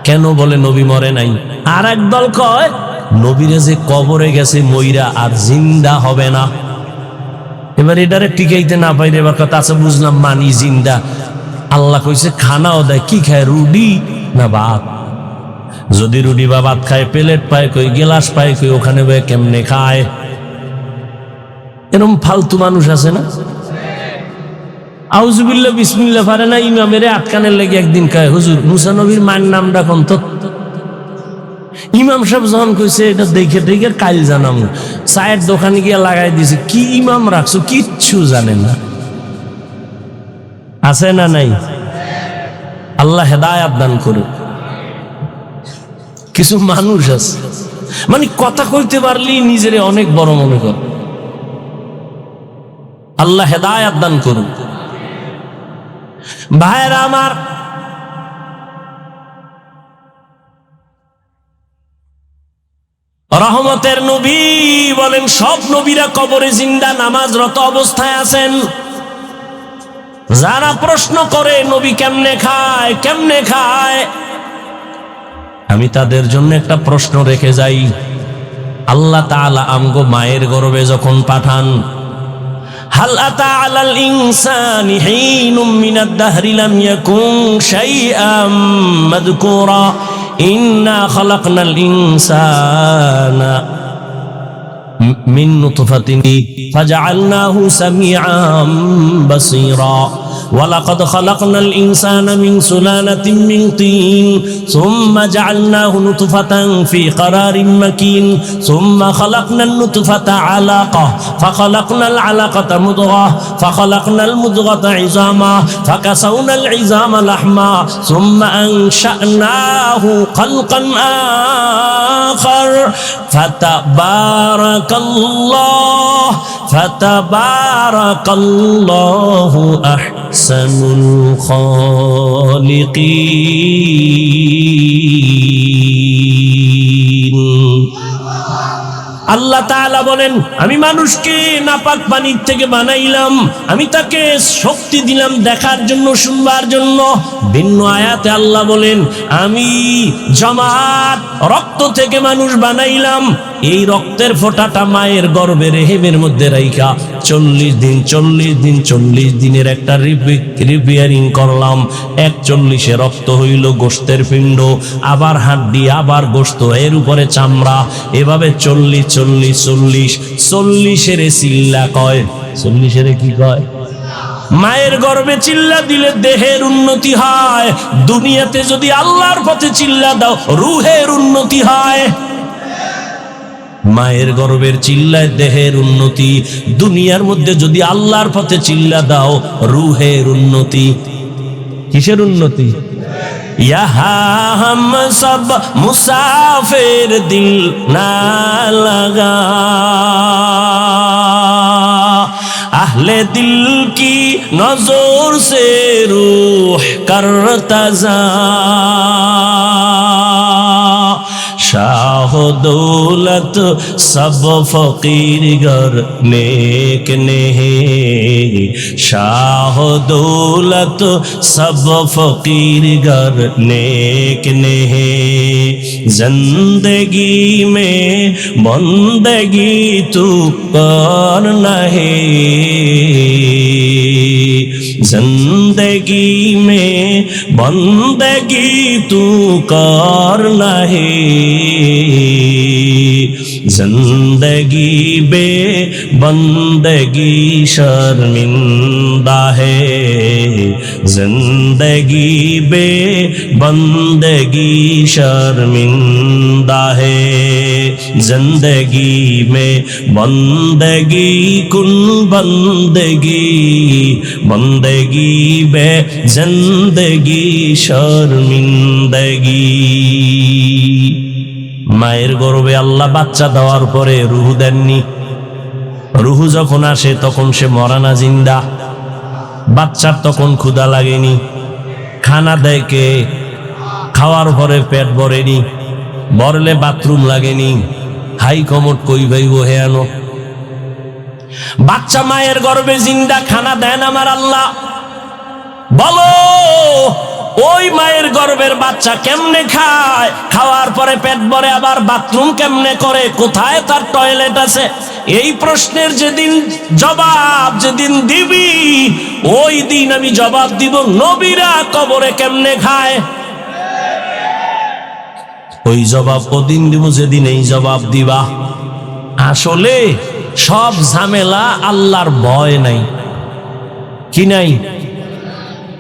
কেন বলে নবী মরে নাই? আর একদল কয় নবীরে যে কবরে গেছে মইরা আর জিন্দা হবে না। এবার এটারে টিকাইতে না পাইলে এবার কথা আছে, বুঝলাম মানি জিন্দা। আল্লাহ কইছে খানাও দেয়, কি খায়? রুটি না ভাত? যদি রুটি বা ভাত খায়, প্লেট পায় কই, গেলাস পায় কই, ওখানে বয়ে কেমনে খায়? এরকম ফালতু মানুষ আছে না? আউযুবিল্লাহ বিসমিল্লাহ পারে না, ইমামের আটকানের লেগে একদিন কয়, হুজুর মুসা নবীর মায়ের নামটা কোন তো? ইমাম সাহেব যখন কইছে এটা দেখে দেখে কাল জানাম, চায়ের দোকানে গিয়ে লাগাই দিছে। কি ইমাম রাখছো, কিচ্ছু জানে না। আছে না নাই? আল্লাহ হেদায়েত দান করুন। কিছু মানুষ আছে মানে কথা কইতে পারলি নিজের অনেক বড় মনে কর। আল্লাহ হেদায়েত দান করুন। ভাইরা আমার, রহমতের নবী বলেন সব নবীরা কবরে জিন্দা নামাজরত অবস্থায় আছেন। যারা প্রশ্ন করে নবী কেমনে খায়, কেমনে খায়, আমি তাদের জন্য একটা প্রশ্ন রেখে যাই। আল্লাহ তাআলা আমগো মায়ের গর্ভে যখন পাঠান, হাল আতা আলাল ইনসানি হিনুম মিনাদ দাহরি লাম ইয়াকুন শাইআম মাযকুরা ইন্না খালাকনাল ইনসানা মিন নুতফাতিন ফাজআলনাহু সামিআম বাসীরা ওয়ালাকাদ খালাকনাল ইনসানা মিন সুলালাতিন মিন তিন সুম্মা জাআলনাহু নুতফাতান ফি ক্বারারিন মাকিন সুম্মা খালাকনান নুতফাতা আলাকা ফাখালাকনাল আলাকাতা মুদগাহ ফাখালাকনাল মুদগাতা ইযামা ফাকাসাউনাল ইযামা লাহমা সুম্মা আনশা'নাহু খালকান আখার ফাতাবারাকাল্লাহু আহসানুল খালিকিন। আল্লাহ তাআলা বলেন আমি মানুষকে নাপাক পানির থেকে বানাইলাম, আমি তাকে শক্তি দিলাম দেখার জন্য, শুনবার জন্য। ভিন্ন আয়াতে আল্লাহ বলেন আমি জমাট রক্ত থেকে মানুষ বানাইলাম, এই রক্তের ফোঁটাটা মায়ের গর্ভে রেহেমের মধ্যে রাইখা 40 দিনের একটা রিপেয়ারিং করলাম। 41 রক্ত হইল গোশতের পিণ্ড, আবার হাড্ডি, আবার গোশত, এর উপরে চামড়া, এভাবে 40 চিল্লা কয়। 40 কি কয়? মায়ের গর্ভে চিল্লা দিলে দেহের উন্নতি হয়। দুনিয়াতে যদি আল্লাহর পথে চিল্লা দাও রূহের উন্নতি হয়। মায়ের গর্ভের চিল্লায় দেহের উন্নতি, দুনিয়ার মধ্যে যদি আল্লাহর পথে চিল্লা দাও রূহের উন্নতি। কিসের উন্নতি? ইহা হাম সব মুসাফির দিল না লাগা, আহলে দিল কি নজর সে রূহ করতা যা, शाह दौलत सब फकीर घर नेक नेहे शाह दौलत सब फकीर घर नेक नेहे जिंदगी में बंदगी तू कर नहे जिंदगी में बंदगी तू कर नहे जिंदगी बे बंदगी शर्मिंदा है जिंदगी बे बंदगी शर्मिंदा है जिंदगी में बंदगी कुल बंदगी बंदगी बे जिंदगी शर्मिंदगी মায়ের গর্ভে আল্লাহ বাচ্চা দেওয়ার পরে রুহু দেননি রুহু যখন আসে তখন সে মরা না জিন্দা বাচ্চার তখন ক্ষুধা লাগেনি খানা দেয় কে খাওয়ার পরে পেট ভরেনি ভরলে বাথরুম লাগেনি হাই কমট কই ভাইব হেয়ানো বাচ্চা মায়ের গর্ভে জিন্দা খানা দেন আমার আল্লাহ বলো ওই মায়ের গর্ভের বাচ্চা কেমনে খায় খাওয়ার পরে পেট ভরে আবার বাথরুম কেমনে করে কোথায় তার টয়লেট আছে এই প্রশ্নের যেদিন জবাব যেদিন দিবি ওই দিন আমি জবাব দিব নবীরা কবরে কেমনে খায় ওই জবাব ওদিন দিব যেদিন এই জবাব দিবা আসলে সব ঝামেলা আল্লাহর ভয় নাই কি নাই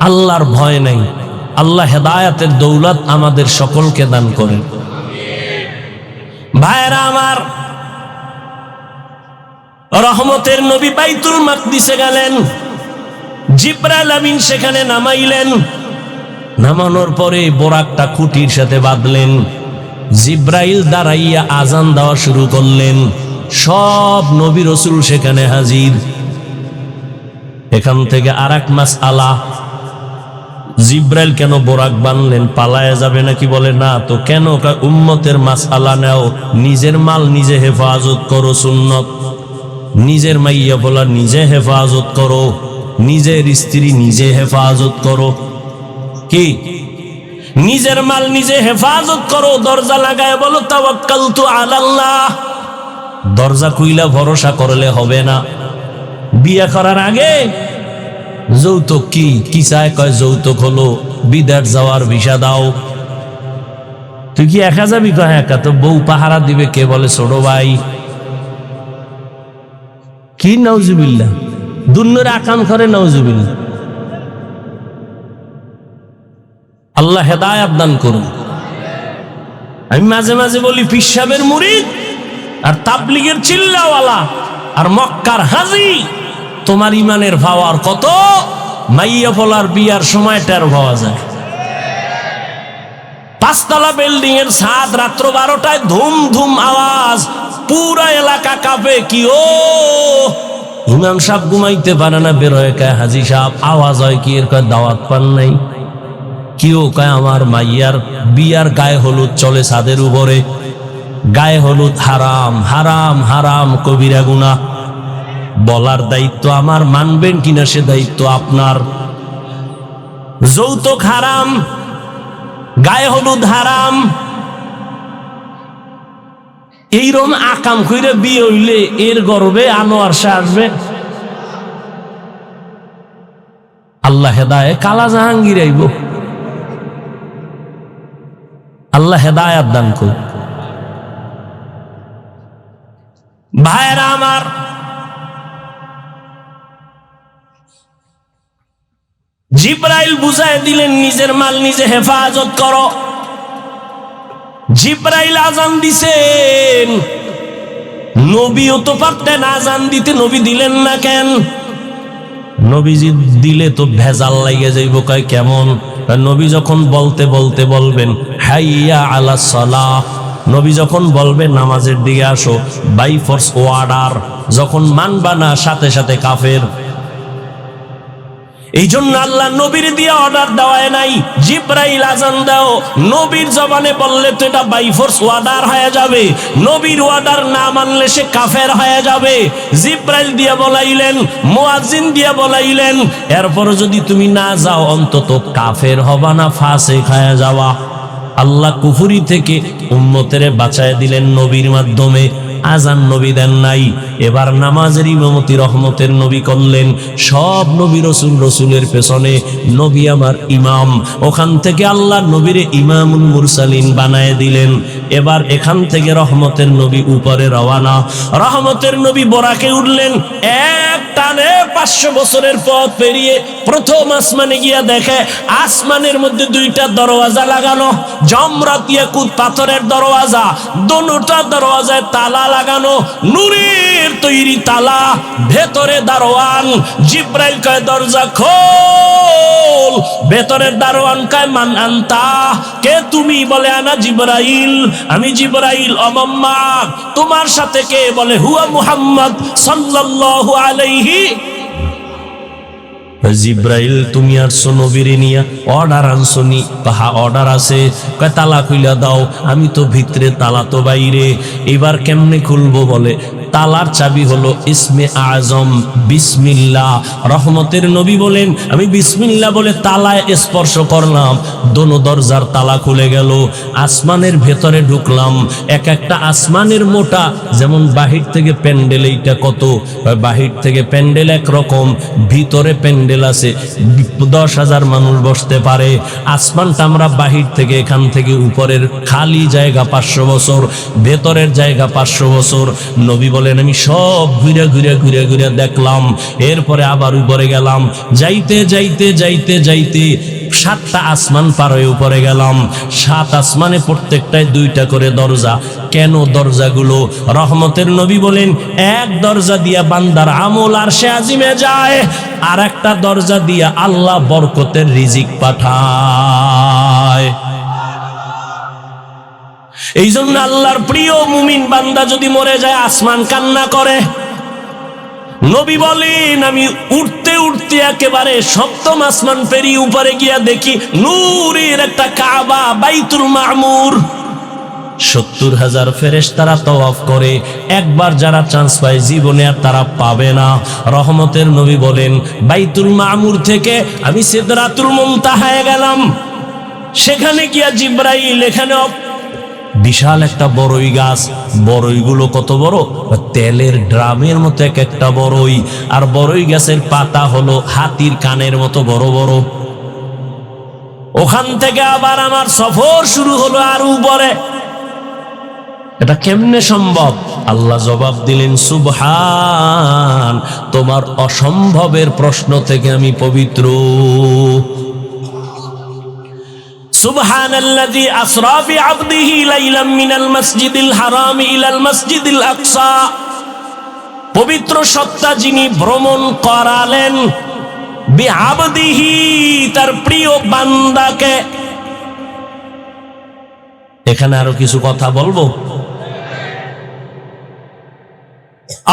আল্লাহর ভয় নাই আল্লাহ হেদায়েতের দৌলত আমাদের সকলকে দান করেন ভাইরা আমার রহমতের নবী বাইতুল মাকদিসে গেলেন জিবরাইল আমিন সেখানে নামাইলেন নামানোর পরে বোরাকটা খুঁটির সাথে বাঁধলেন জিবরাইল দাঁড়াইয়া আজান দেওয়া শুরু করলেন সব নবী রাসূল সেখানে হাজির এখান থেকে আরেক মাসআলা জিব্রাইল কেন বোরাক বানলেন পালায়া যাবে নাকি বলে না তো কেন উম্মতের মাসআলা নাও নিজের মাল নিজে হেফাজত করো সুন্নত নিজের মাইয়া বলা নিজে হেফাজত করো নিজের স্ত্রী নিজে হেফাজত করো কি নিজের মাল নিজে হেফাজত করো দরজা লাগায় বলো তাওয়াক্কালতু আলাল্লাহ দরজা খুইলা ভরসা করলে হবে না বিয়ে করার আগে যৌতুক কি চায় কয় যৌতুক হলো বিদেশ যাওয়ার ভিসা দাও তুই কি একা যাবি কয় একা তো বউ পাহারা দিবে কে বলে ছোট ভাই কি নাউজুবিল্লাহ দুনিয়ার আকাম করে নাউজুবিল্লাহ আল্লাহ হেদায়েত দান করুন আমি মাঝে মাঝে বলি পীর সাহেবের মুরিদ আর তাবলীগের চিল্লাওয়ালা আর মক্কার হাজী তোমার ইমানের পাওয়ার কত মাইয়া ফলার বিয়ার সময় টের পাওয়া যায় পাঁচতলা বিল্ডিং এর ছাদ রাত্র 12টায় ধুম ধুম আওয়াজ পুরা এলাকা কাঁপে কি ও ইমাম সাহেব ঘুমাইতে পারে না বের হয়ে কয় হাজী সাহেব আওয়াজ হয় কি এর কয় দাওয়াত পান নাই কি ও কয় আমার মাইয়ার বিয়ার গায়ে হলুদ চলে ছাদের উপরে গায়ে হলুদ হারাম হারাম হারাম কবিরা গুনাহ বলার দায়িত্ব আমার মানবেন কিনা সে দায়িত্ব আপনার যৌতুক হারাম গায়ে হলুদ হারাম এইরকম আকাম কইরা বিয়ে হইলে এর গর্বে আনোয়ার শাহ আসবে আল্লাহ হেদায়েত কালা জাহাঙ্গীর আইব আল্লাহ হেদায়েত দান করুন ভাইরা আমার জিবরাইল বুঝায় দিলেন নিজের মাল নিজে হেফাজত করো জিবরাইল আজান দিছেন নবীও তো পারতেন আজান দিতে নবী দিলেন না কেন নবীজি দিলে তো ভেজাল লাগিয়ে যাইব কয় কেমন নবী যখন বলতে বলতে বলবেন হাইয়া আলাস সালাহ নবী যখন বলবে নামাজের দিকে আসো বাই ফোর্স অর্ডার যখন মানবা না সাথে সাথে কাফের এই জন্য আল্লাহ নবীর দিয়ে অর্ডার দেওয়ায় নাই, জিব্রাইল আজান দাও, নবীর জবানে বললে তো এটা বাই ফোর্স অর্ডার হয়ে যাবে, নবীর অর্ডার না মানলে সে কাফের হয়ে যাবে। জিব্রাইল দিয়ে বলাইলেন, মুয়াজ্জিন দিয়ে বলাইলেন, এরপর যদি তুমি না যাও অন্তত কাফের হবা না, ফাসিক হয়ে যাওয়া। আল্লাহ কুফরি থেকে উম্মতের বাঁচায় দিলেন নবীর মাধ্যমে। আজান নবী দেন নাই, এবার নামাজের ইমামতি রহমতের নবী করলেন। সব নবী রসুল, রসুলের পেছনে নবী আমার ইমাম। ওখান থেকে আল্লাহ নবীরে ইমামুল মুরসালিন বানায় দিলেন। এবার এখান থেকে রহমতের নবী উপরে রওয়ানা। রহমতের নবী বরাকে উঠলেন, এক টানে 500 বছরের পথ পেরিয়ে প্রথম আসমানে গিয়া দেখে আসমানের মধ্যে 2টা দরওয়াজা লাগানো, জমরাত ইয়াকুত পাথরের দরওয়াজা, দোনোটা দরওয়াজায় তালা লাগানো, নূরের তৈরি তালা, ভেতরে দারোয়ান। জিব্রাইল কয় দরজা খোল, ভেতরের দারোয়ান কয় মান আনতা, কে তুমি? বলে আনা জিব্রাইল, আমি জিব্রাইল। অমাম্মা, তোমার সাথে কে? বলে হুয়া মুহাম্মদ সাল্লাল্লাহু আলাইহি। জিব্রাইল, তুমি আসছো নবীরে নিয়া, অর্ডার আনছনি? কাহা অর্ডার আছে। কয় তালা খুইলা দাও। আমি তো ভিতরে, তালা তো বাইরে। এবার কেমনে খুলবো? বলে তালার চাবি হলো ইসমে আজম বিসমিল্লাহ। রহমতের নবী বলেন, আমি বিসমিল্লাহ বলে তালায় স্পর্শ করলাম, দোনো দরজার তালা খুলে গেল। আসমানের ভেতরে ঢুকলাম। এক একটা আসমানের মোটা, যেমন বাহির থেকে প্যান্ডেল, এইটা কত, বাহির থেকে প্যান্ডেল একরকম, ভিতরে প্যান্ডেল আছে 10,000 মানুষ বসতে পারে। আসমানটা আমরা বাহির থেকে, এখান থেকে উপরের খালি জায়গা 500 বছর, ভেতরের জায়গা 500 বছর। নবী বলেন, আমি সব ঘুরে ঘুরে ঘুরে ঘুরে দেখলাম। এরপরে আবার উপরে গেলাম। যাইতে যাইতে যাইতে যাইতে 7টা আসমান পার হয়ে উপরে গেলাম। 7 আসমানে প্রত্যেকটায় 2টা করে দরজা। কেন দরজাগুলো? রহমতের নবী বলেন, এক দরজা দিয়া বান্দার আমল আরশে আজিমে যায়, আর একটা দরজা দিয়া আল্লাহ বরকতের রিজিক পাঠায়। এই জন্য আল্লাহর প্রিয় মুমিন বান্দা যদি মরে যায়, আসমান কান্না করে। নবী বলেন, আমি উঠতে উঠতে একেবারে 7ম আসমান পেরিয়ে উপরে গিয়া দেখি নূরের একটা কাবা, বাইতুল মামুর। 70,000 ফেরেশতারা তওয়াফ করে। একবার যারা চান্স পায় জীবনে আর তারা পাবে না। রহমতের নবী বলেন, বাইতুল মামুর থেকে আমি সিদরাতুল মুনতাহায় গেলাম। সেখানে গিয়া জিব্রাইল, এখানে বিশাল একটা বড়ই গাছ। বড়ইগুলো কত বড়? তেলের ড্রামের মতো এক একটা বড়ই। আর বড়ই গাছের পাতা হলো হাতির কানের মতো বড় বড়। ওখান থেকে আবার আমার সফর শুরু হলো আর উপরে। এটা কেমনে সম্ভব? আল্লাহ জবাব দিলেন, সুবহান, তোমার অসম্ভবের প্রশ্ন থেকে আমি পবিত্র। সুবহানাল্লাযী আসরা বিআবদিহি লাইলাম মিনাল মাসজিদিল হারাম ইলাল মাসজিদিল আকসা। পবিত্র সত্তা যিনি ভ্রমণ করালেন বিআবদিহি, তার প্রিয় বান্দাকে। এখানে আরো কিছু কথা বলবো।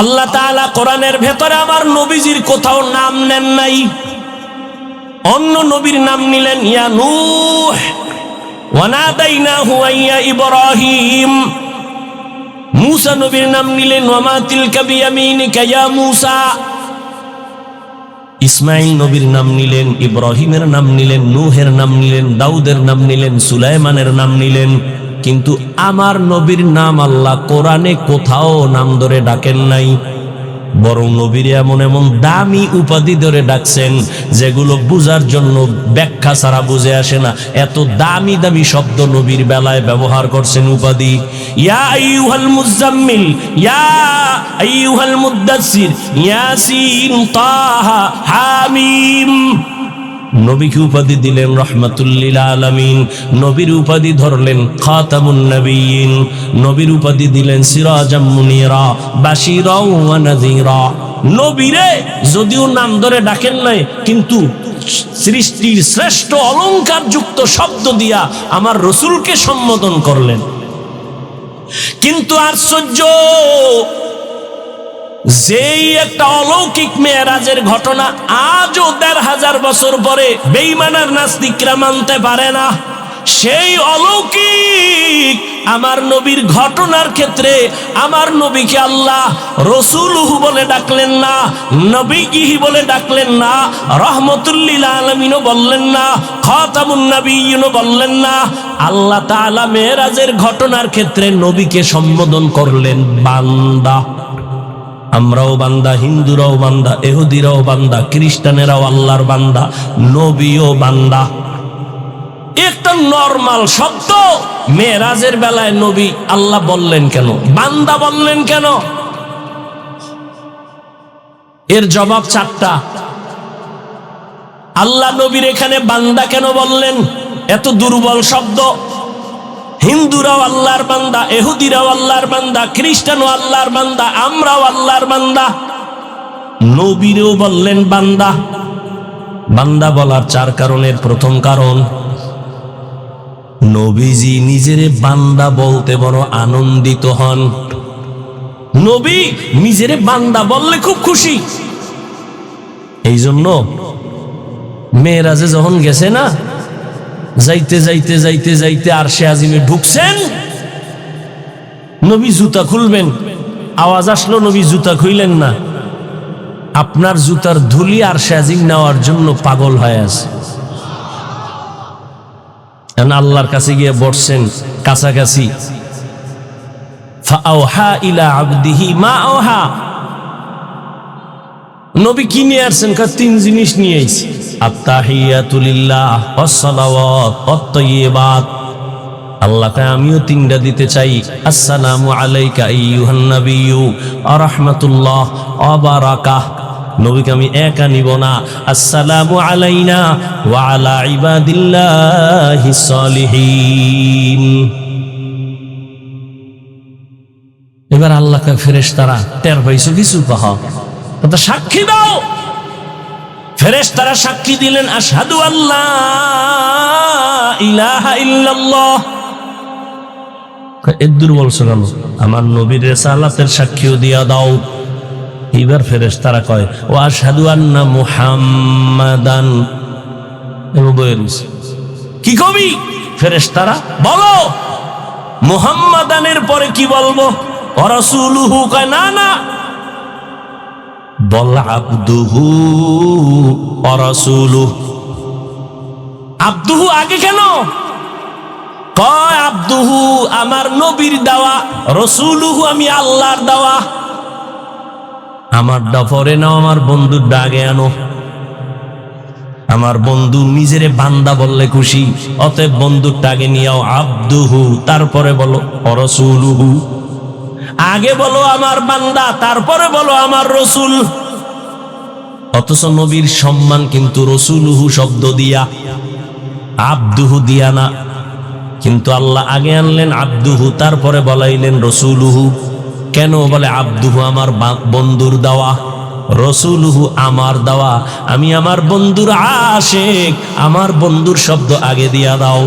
আল্লাহ তাআলা কোরআনের ভেতরে আমার নবীজির কোথাও নাম নেন নাই। অন্য নবীর নাম নিলেন, ইয়া নূহ ওয়া নাদাইনাহু ইয়া ইব্রাহিম। মূসা নবীর নাম নিলেন, ওয়া মা তিলকা বিয়ামিনিকা ইয়া মূসা। ইসমাইল নবীর নাম নিলেন, ইব্রাহিমের নাম নিলেন, নূহের নাম নিলেন, দাউদের নাম নিলেন, সুলাইমানের নাম নিলেন। কিন্তু আমার নবীর নাম আল্লাহ কোরআনে কোথাও নাম ধরে ডাকেন নাই। বরং নবীর এমন এমন দামি উপাধি ধরে ডাকছেন যেগুলো বুঝার জন্য ব্যাখ্যা ছাড়া বুঝে আসে না। এত দামি দামি শব্দ নবীর বেলায় ব্যবহার করছেন উপাধি। ইয়া আইয়ুহাল মুজাম্মিল, ইয়া আইয়ুহাল মুদ্দাসসির, ইয়াসিন, তাহা, হামিম। নবীকে উপাধি দিলেন রহমাতুল লিল আলামিন। নবীর উপাধি ধরলেন খাতামুন নবিয়্যিন। নবীর উপাধি দিলেন সিরাজাম মুনিরা, বাশীরা ওয়া নাযীরা। নবীরে যদিও নাম ধরে ডাকেন নাই, কিন্তু সৃষ্টির শ্রেষ্ঠ অলংকার যুক্ত শব্দ দিয়া আমার রসুলকে সম্বোধন করলেন। কিন্তু আশ্চর্য, যেই একটা অলৌকিক মেরাজের ঘটনা আজও ১৫০০ বছর পরে বেঈমান আর নাস্তিকরা মানতে পারে না। সেই অলৌকিক আমার নবীর ঘটনার ক্ষেত্রে আমার নবীকে আল্লাহ রসুলুহু বলে ডাকলেন না, নবীহি বলে ডাকলেন না, রহমতুল লিল আলামিনও বললেন না, খাতামুন নবিয়্যিনও বললেন না। আল্লাহ তাআলা মেরাজের ঘটনার ক্ষেত্রে নবীকে সম্বোধন করলেন বান্দা। আমরাও বান্দা, হিন্দুরাও বান্দা, ইহুদিরাও বান্দা, খ্রিস্টানেরাও আল্লাহর বান্দা, নবীও বান্দা। একটা নরমাল শব্দ মেরাজের বেলায় নবী আল্লাহ বললেন কেন, বান্দা বললেন কেন? এর জবাব 4টা। আল্লাহ নবীর এখানে বান্দা কেন বললেন? এত দুর্বল শব্দ। হিন্দুরাও আল্লাহর বান্দা, ইহুদিরাও আল্লাহর বান্দা, খ্রিস্টানও আল্লাহর বান্দা, আমরাও আল্লাহর বান্দা। নবীরও বললেন বান্দা। বান্দা বলার 4 কারণের প্রথম কারণ, নবীজি নিজের বান্দা বলতে বড় আনন্দিত হন। নবী নিজের বান্দা বললে খুব খুশি। এই জন্য মেরাজে যখন গেছে না, যাইতে যাইতে যাইতে যাইতে আরশে আজিমে ঢুকছেন, নবী জুতা খুলবেন, আওয়াজ আসলো, নবী জুতা খুইলেন না। আপনার জুতার ধুলি আরশে আজিম নেওয়ার জন্য পাগল হয়ে আছে। আল্লাহর কাছে গিয়ে বসছেন কাছাকাছি। ফাআওহা ইলা আবদিহি মা আওহা। নবী কি নিয়ে আসছেন? 3 জিনিস নিয়ে আইছি। আত্তাহিয়াতু লিল্লাহ ওয়াস সালাওয়াত ওয়াত তাইয়্যিবাত। আল্লাহকে আমিও 3টা দিতে চাই। আসসালামু আলাইকা আইয়ুহান নাবিয়্যু ওয়া রাহমাতুল্লাহ ওয়া বারাকাহ। নবীকে আমি একা নিব না। আসসালামু আলাইনা ওয়া আলা ইবাদিল্লাহিস সালিহিন। এবার আল্লাহকে ফেরেশতারা টের পাইছো কিছু কহ, তো সাক্ষী দাও। ফেরেশতারা সাক্ষী দিলেন, আশহাদু আল্লা ইলাহা ইল্লাল্লাহ। এত দুর্বল শোনাল, আমার নবীর রিসালাতের সাক্ষীও দিয়া দাও। এবার ফেরেশতারা কয়, ওয়া আশহাদু আন্না মুহাম্মাদান। কি কবি? ফেরেশতারা বলো মুহাম্মাদানের পরে কি বলবো? ওয়া রাসূলুহু। কয় না না, বল আবদুহু ওয়া রাসূলুহু। আবদুহু আগে কেন? কয় আবদুহু আমার নবীর দেওয়া, রাসূলুহু আমি আল্লাহর দেওয়া। আমার পরে নাও, আমার বন্ধুর ডাকে আনো। আমার বন্ধু নিজের বান্দা বললে খুশি, অতএব বন্ধুর ডাকে নিয়াও আবদুহু, তারপরে বলো রাসূলুহু। আগে বলো আমার বান্দা, তারপরে বলো আমার রসুল। অথচ নবীর সম্মান কিন্তু রাসূলুহু শব্দ দিয়া, আবদুহু দিয়া না। কিন্তু আল্লাহ আগে আনলেন আবদুহু, তারপরে বলাইলেন রাসূলুহু। কেন? বলে আবদুহু আমার বন্ধুর দেওয়া, রাসূলুহু আমার দেওয়া। আমি আমার বন্ধুর আশিক, আমার বন্ধুর শব্দ আগে দিয়া দাও।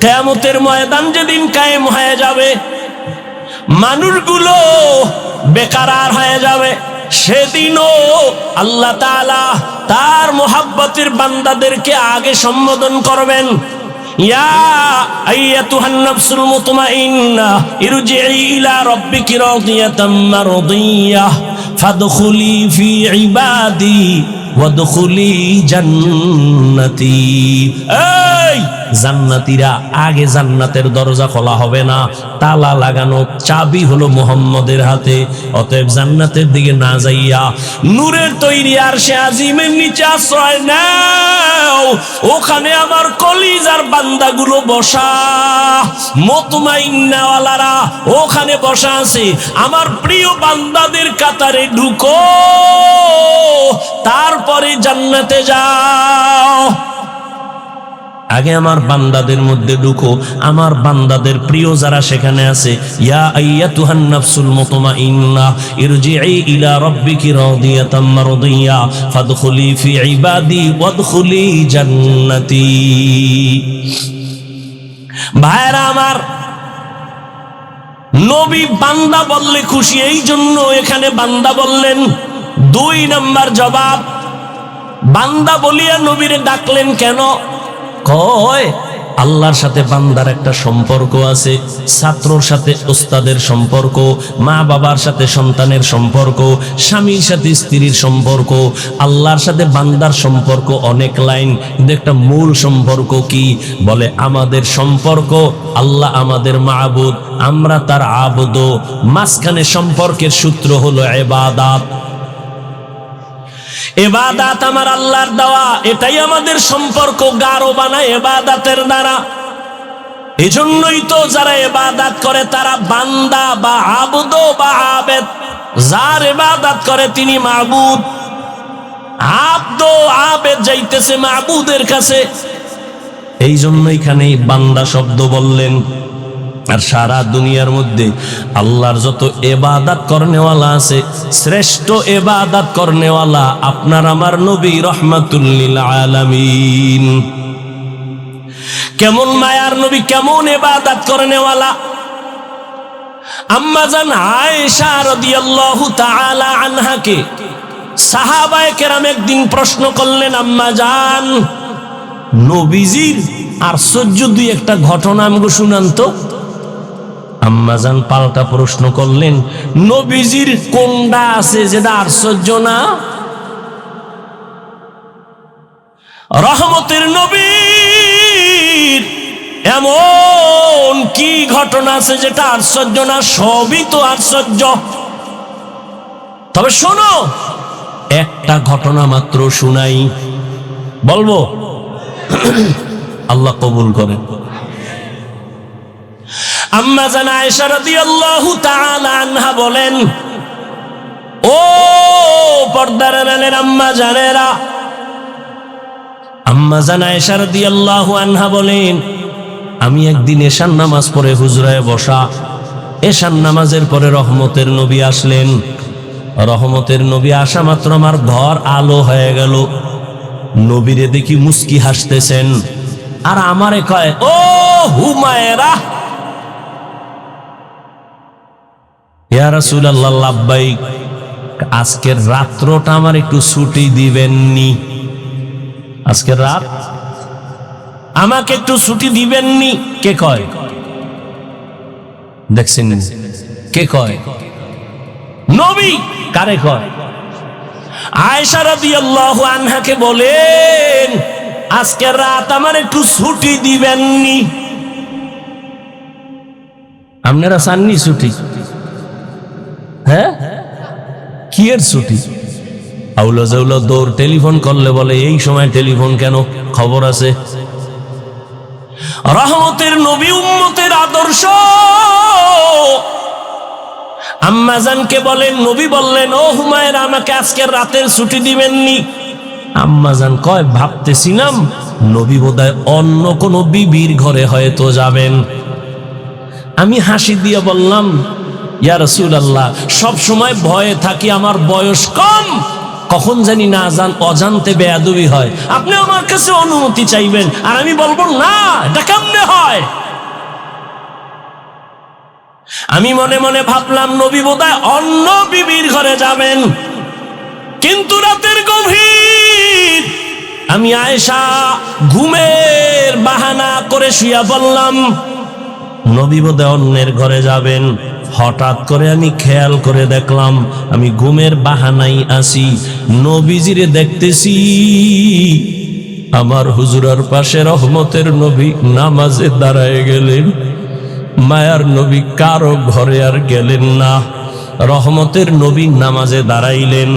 কিয়ামতের ময়দান যেদিন কায়েম হয়ে যাবে, মানুষগুলো বেকারার হয়ে যাবে, সেদিনও আল্লাহ তাআলা তার মুহাব্বতের বান্দাদেরকে আগে সম্বোধন করবেন। ইয়া আইয়াতুহান নাফসুল মুতমাইন্নাহ ইরজিই ইলা রাব্বিকি রাদিয়াতাম মারদিয়াহ ফাদখুলি ফি ইবাদি ওয়াদখুলি জান্নাতি। এই জান্নাতীরা, আগে জান্নাতের দরজা খোলা হবে না, তালা লাগানো, চাবি হলো মুহাম্মদের হাতে। অতএব জান্নাতের দিকে না যাইয়া নূরের তৈরি আরশে আজিমের নিচে আশ্রয় নাও। ওখানে আমার কলিজার বান্দাগুলো বসা, মুতমাইন্নাওয়ালারা ওখানে বসা আছে। আমার প্রিয় বান্দাদের কাতারে ঢুকো, তারপরে জান্নাতে যাও। আগে আমার বান্দাদের মধ্যে ঢুকো, আমার বান্দাদের প্রিয় যারা সেখানে আছে। ইয়া আইয়াতুহান নাফসুল মুতমাইন্নাহ ইরজিই ইলা রাব্বিকি রাদিয়াতাম মারদিয়া ফাদখুলি ফি ইবাদি ওয়াদখুলি জান্নাতি। ভাইরা আমার, নবী বান্দা বললে খুশি, এই জন্য এখানে বান্দা বললেন। 2 নাম্বার জবাব, বান্দা বলিয়া নবীরে ডাকলেন কেন? কয় আল্লাহর সাথে বান্দার একটা সম্পর্ক আছে, ছাত্রর সাথে ওস্তাদের সম্পর্ক, মা বাবার সাথে সন্তানের সম্পর্ক, স্বামীর সাথে স্ত্রীর সম্পর্ক। আল্লাহর সাথে বান্দার সম্পর্ক অনেক লাইন, কিন্তু একটা মূল সম্পর্ক কি? বলে আমাদের সম্পর্ক, আল্লাহ আমাদের মাবুদ, আমরা তার আবুদ। মাঝখানে সম্পর্কের সূত্র হলো ইবাদত। ইবাদত আমার আল্লাহর দেওয়া, এটাই আমাদের সম্পর্ক গাঢ় বানায় ইবাদতের দ্বারা। এজন্যই তো যারা ইবাদত করে তারা বান্দা বা আবুদ বা আবেদ। যার ইবাদত করে তিনি মাবুদ, আব্দ আবেদ যাইতেছে মাবুদের কাছে। এই জন্য এখানে বান্দা শব্দ বললেন। আর সারা দুনিয়ার মধ্যে আল্লাহর যত ইবাদত করনেওয়ালা আছে, শ্রেষ্ঠ ইবাদত করনেওয়ালা আপনার আমার নবী রাহমাতুল লিল আলামিন। কেমন মায়ার নবী, কেমন ইবাদত করনেওয়ালা। আম্মা জান আয়েশা রাদিয়াল্লাহু তাআলা আনহাকে সাহাবায়ে কেরাম একদিন প্রশ্ন করলেন, আম্মা জান নবীজির আশ্চর্য দুই একটা ঘটনা আমাকে শুনান তো। আম্মাজান পাল্টা প্রশ্ন করলেন, নবীজির কোনটা আছে যেটা আশ্চর্য না? রহমতের নবীর এমন কি ঘটনা আছে যেটা আশ্চর্য না? সবই তো আশ্চর্য। তবে শোনো, একটা ঘটনা মাত্র শুনাই, বলবো? আল্লাহ কবুল করেন। আম্মা জান আয়েশা রাদিয়াল্লাহু তাআলা আনহা বলেন, ও পর্দার আড়ালের আম্মা জানেরা। আম্মা জান আয়েশা রাদিয়াল্লাহু আনহা বলেন, আমি একদিন এশার নামাজ পড়ে হুজরায় বসা। এশার নামাজের পরে রহমতের নবী আসলেন। রহমতের নবী আসা মাত্র আমার ঘর আলো হয়ে গেল। নবীরে দেখি মুস্কি হাসতেছেন, আর আমারে কয়, ও হুমায়রা। ইয়া রাসূলুল্লাহ লাব্বাইক, আজকের রাত্রটা আমার একটু ছুটি দিবেননি? আজকের রাত আমাকে একটু ছুটি দিবেননি? কে কয়? দেখছেন কে কয়? নবী। কারে কয়? আয়েশা রাদিয়াল্লাহু আনহাকে বলেন, আজকের রাত আমার একটু ছুটি দিবেননি? আপনারা চাননি ছুটি? হ্যাঁ, কি এর ছুটি? আউলা জাউলা দৌড় টেলিফোন করলে বলে, এই সময় টেলিফোন কেন? খবর আছে। রহমতের নবী উম্মতের আদর্শ। আম্মাজানকে বলেন, নবী বললেন, ও হুমায়রা আমাকে আজকের রাতের ছুটি দিবেননি? আম্মাজান কয়, ভাবতেছিলাম নবী বোধহয় অন্য কোন বিবির ঘরে হয়তো যাবেন। আমি হাসি দিয়ে বললাম, ইয়া রাসূলুল্লাহ, সব সময় ভয়ে থাকি, আমার বয়স কম, কখন জানি না অজান্তে বেয়াদবি হয়। আপনি আমার কাছে অনুমতি চাইবেন আর আমি বলবো না, এটা কেমনে হয়? আমি মনে মনে ভাবলাম নবী বোধহয় অন্য বিবির ঘরে যাবেন। কিন্তু রাতের গভীর, আমি আয়েশা ঘুমের বাহানা করে শুয়া বললাম নবী বোধহয় অন্যের ঘরে যাবেন। হঠাৎ করে আমি খেয়াল করে দেখলাম আমি ঘুমের বাহানাই আসি, নবীজিরে দেখতেছি আমার হুজুরার পাশে রহমতের নবী নামাজে দাঁড়ায় গেলেন। মায়ার নবী কারো ঘরে আর গেলেন না, রহমতের নবী নামাজে দাঁড়াইলেন।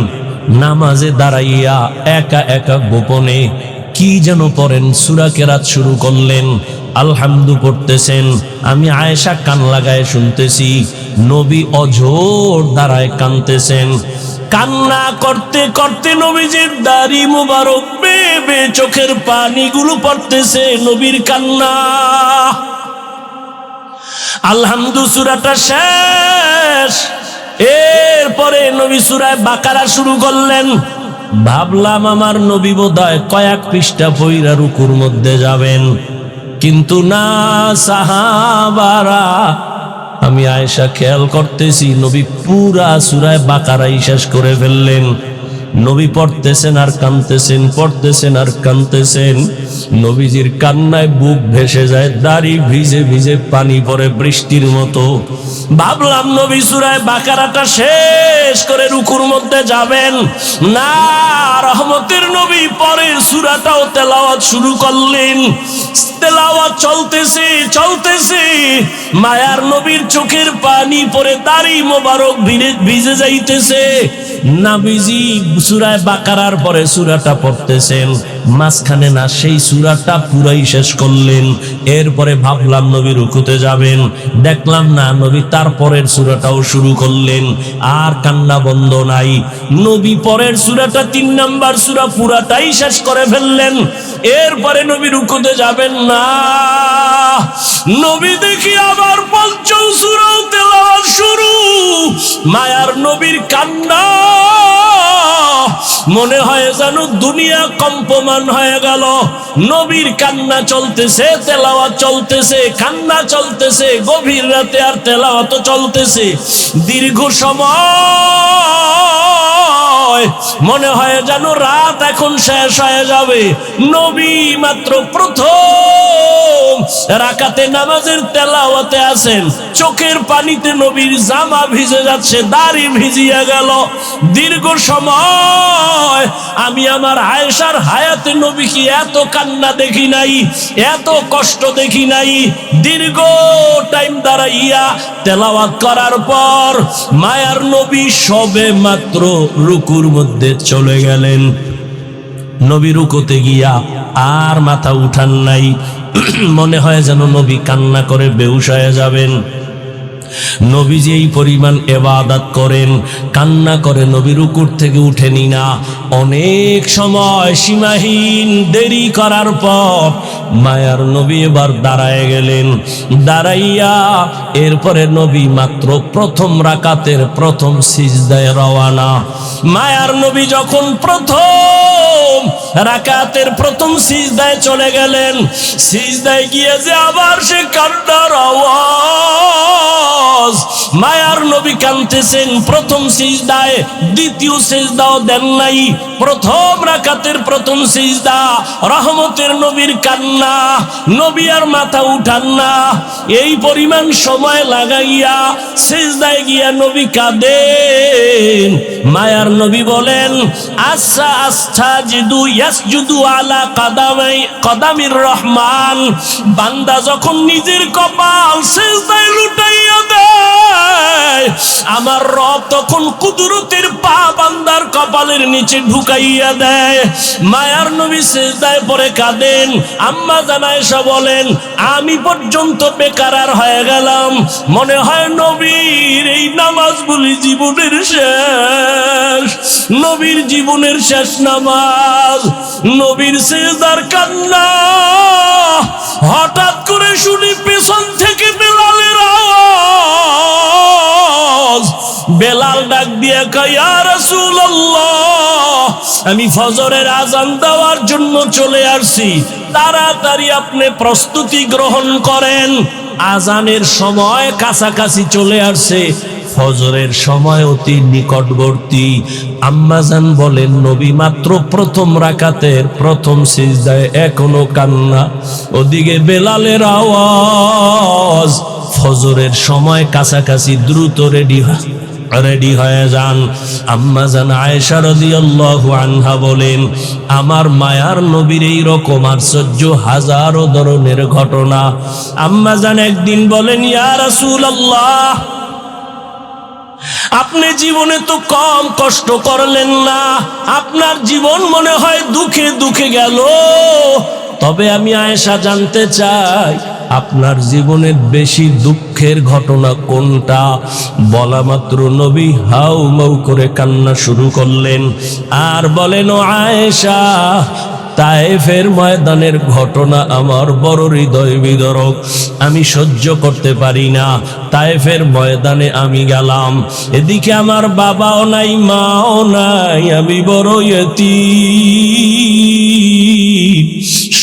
নামাজে দাঁড়াইয়া একা একা গোপনে কি যেন পড়েন, সূরা কেরাত শুরু করলেন, আলহামদু পড়তেছেন। আমি আয়েশা কান লাগায় শুনতেছি, নবী অঝোর দাঁড়ায় কাঁদতেছেন। কান্না করতে করতে নবীজির দাড়ি মুবারক বেয়ে বেয়ে চোখের পানিগুলো পড়তেছে, নবীর কান্না। আলহামদু সূরাটা শেষ, এরপরে নবী সূরা বাকারা শুরু করলেন। ভাবলাম আমার নবী বোধহয় কয়েক পৃষ্ঠা পইরা রুকুর মধ্যে যাবেন, কিন্তু না সাহাবারা, আমি আয়েশা খেয়াল করতেছি নবী পুরা সূরা বাকারাই শেষ করে ফেললেন। নবী পড়তেছেন আর কাঁদতেছেন, পড়তেছেন আর কাঁদতেছেন। নবীজির কান্নায় বুক ভেসে যায়, দাড়ি ভিজে ভিজে পানি পড়ে বৃষ্টির মতো। ভাবলাম নবী সূরা বাকারাটা শেষ করে রুকুর মধ্যে যাবেন, না, রহমতের নবী পরের সূরাটাও তেলাওয়াত শুরু করলেন। তেলাওয়াত চলতেছে চলতেছে, মায়ার নবীর চোখের পানি পড়ে দাড়ি মোবারক ভিজে যাইতেছে। নবীজি সূরা বাকারার পরে সূরাটা পড়তেছেন, মাঝখানে না সেই সূরাটা পুরাই শেষ করলেন। এরপরে ভাবলাম নবী রুকুতে যাবেন, দেখলাম না, নবী তারপরের সূরাটাও শুরু করলেন। আর কান্না বন্ধ নাই। নবী পরের সূরাটা 3 নাম্বার সূরা পুরাটাই শেষ করে ফেললেন। এরপরে নবী রুকুতে যাবেন না, নবী দেখি আবার পঞ্চম সূরাও তেলাওয়াত শুরু। মায়ার নবীর কান্না মনে হয় যেন দুনিয়া কম্পমান হয়ে গেল। নবীর কান্না চলতেছে, তেলাওয়াত চলতেছে, কান্না চলতেছে, গভীর রাতে আর তেলাওয়াত চলতেছে দীর্ঘ সময়। মনে হয় যেন রাত এখন শেষ হয়ে যাবে। নবী মাত্র প্রথম রাকাতে নামাজের তেলাওয়াতে আছেন, চোখের পানিতে নবীর জামা ভিজে যাচ্ছে, দাড়ি ভিজিয়ে গেল। দীর্ঘ সময় আমি আমার আয়েশার হায়াতে নবী কি এত কান্না দেখি নাই, এত কষ্ট দেখি নাই। দীর্ঘ টাইম দাঁড়াইয়া তেলাওয়াত করার পর মায়ার নবী সবে মাত্র রুকুর মধ্যে চলে গেলেন। নবী রুকুতে গিয়া আর মাথা উঠান নাই। মনে হয় যেন নবী কান্না করে বেহুশ হয়ে যাবেন। নবীজি এই পরিমাণ ইবাদত করেন, কান্না করে নবী রুকুর থেকে উঠেনি না। অনেক সময় সীমাহীন দেরি করার পর মায়ার নবী এবার দাঁড়ায় গেলেন। দাঁড়াইয়া এরপরে নবী মাত্র প্রথম রাকাতের প্রথম সিজদায় রওয়ানা। মায়ার নবী যখন প্রথম রাকাতের প্রথম সিজদায় চলে গেলেন, সিজদায় গিয়ে যে আবার সে কান্নার আওয়াজ। মায়ার নবী কাঁদতেছেন প্রথম সিজদায়, দ্বিতীয় সিজদাও দেন নাই। প্রথম রাকাতের প্রথম সিজদা, রহমতের নবীর কান্না, নবী আর মাথা উঠান না। এই পরিমাণ সময় লাগাইয়া সিজদায় গিয়া নবী কাঁদেন। মায়ার নবী বলেন, আচ্ছা আস্তাজিদু ইয়াসজুদু আলা কদামির রহমান। বান্দা যখন নিজের কপাল সিজদায় লুটাইয়া দেয়, আমার রব তখন কুদরতের পা বান্দার কপালের নিচে ঢুকাইয়া দেয়। মায়ার নবী সিজদায় পড়ে কাঁদেন। আম্মা জান আয়েশা বলেন, আমি পর্যন্ত বেকারার হয়ে গেলাম। মনে হয় নবীর এই নামাজগুলি জীবনের শেষ, নবীর জীবনের শেষ নামাজ। নবীর সিজদার কান্না হঠাৎ করে শুনি পেছন থেকে বেলালের আওয়াজ। বেলাল ডাক দিয়ে কয়, ইয়া রাসূলুল্লাহ, আমি ফজরের আযান দেওয়ার জন্য চলে আসছি, তাড়াতাড়ি আপনি প্রস্তুতি গ্রহণ করেন। আযানের সময় কাছাকাছি চলে আসছে, ফজরের সময় অতি নিকটবর্তী। আম্মাজান বলেন, নবী মাত্র প্রথম রাকাতের প্রথম সিজদায় এখনো কান্না, ওদিকে বেলালের আওয়াজ। ফজরের সময় কাছাকাছি, দ্রুত রেডি হয়ে যান। আম্মাজান আয়েশা রাদিয়াল্লাহু আনহা বলেন, আমার মায়ার নবীর এই রকম আশ্চর্য হাজারো ধরনের ঘটনা। আম্মাজান একদিন বলেন, ইয়া রাসূলুল্লাহ, আপনি জীবনে তো কম কষ্ট করলেন না, আপনার জীবন মনে হয় দুঃখে দুঃখে গেল। তবে আমি আয়েশা জানতে চাই, আপনার জীবনের বেশি দুঃখের ঘটনা কোনটা? বলা মাত্র নবী হাউ মাউ করে কান্না শুরু করলেন আর বলেন, ও আয়েশা, তায়েফের ময়দানের ঘটনা আমার বড় হৃদয় বিদারক, আমি সহ্য করতে পারি না। তায়েফের ময়দানে আমি গেলাম, এদিকে আমার বাবাও নাই, মাও নাই, আমি বড় ইয়তীম।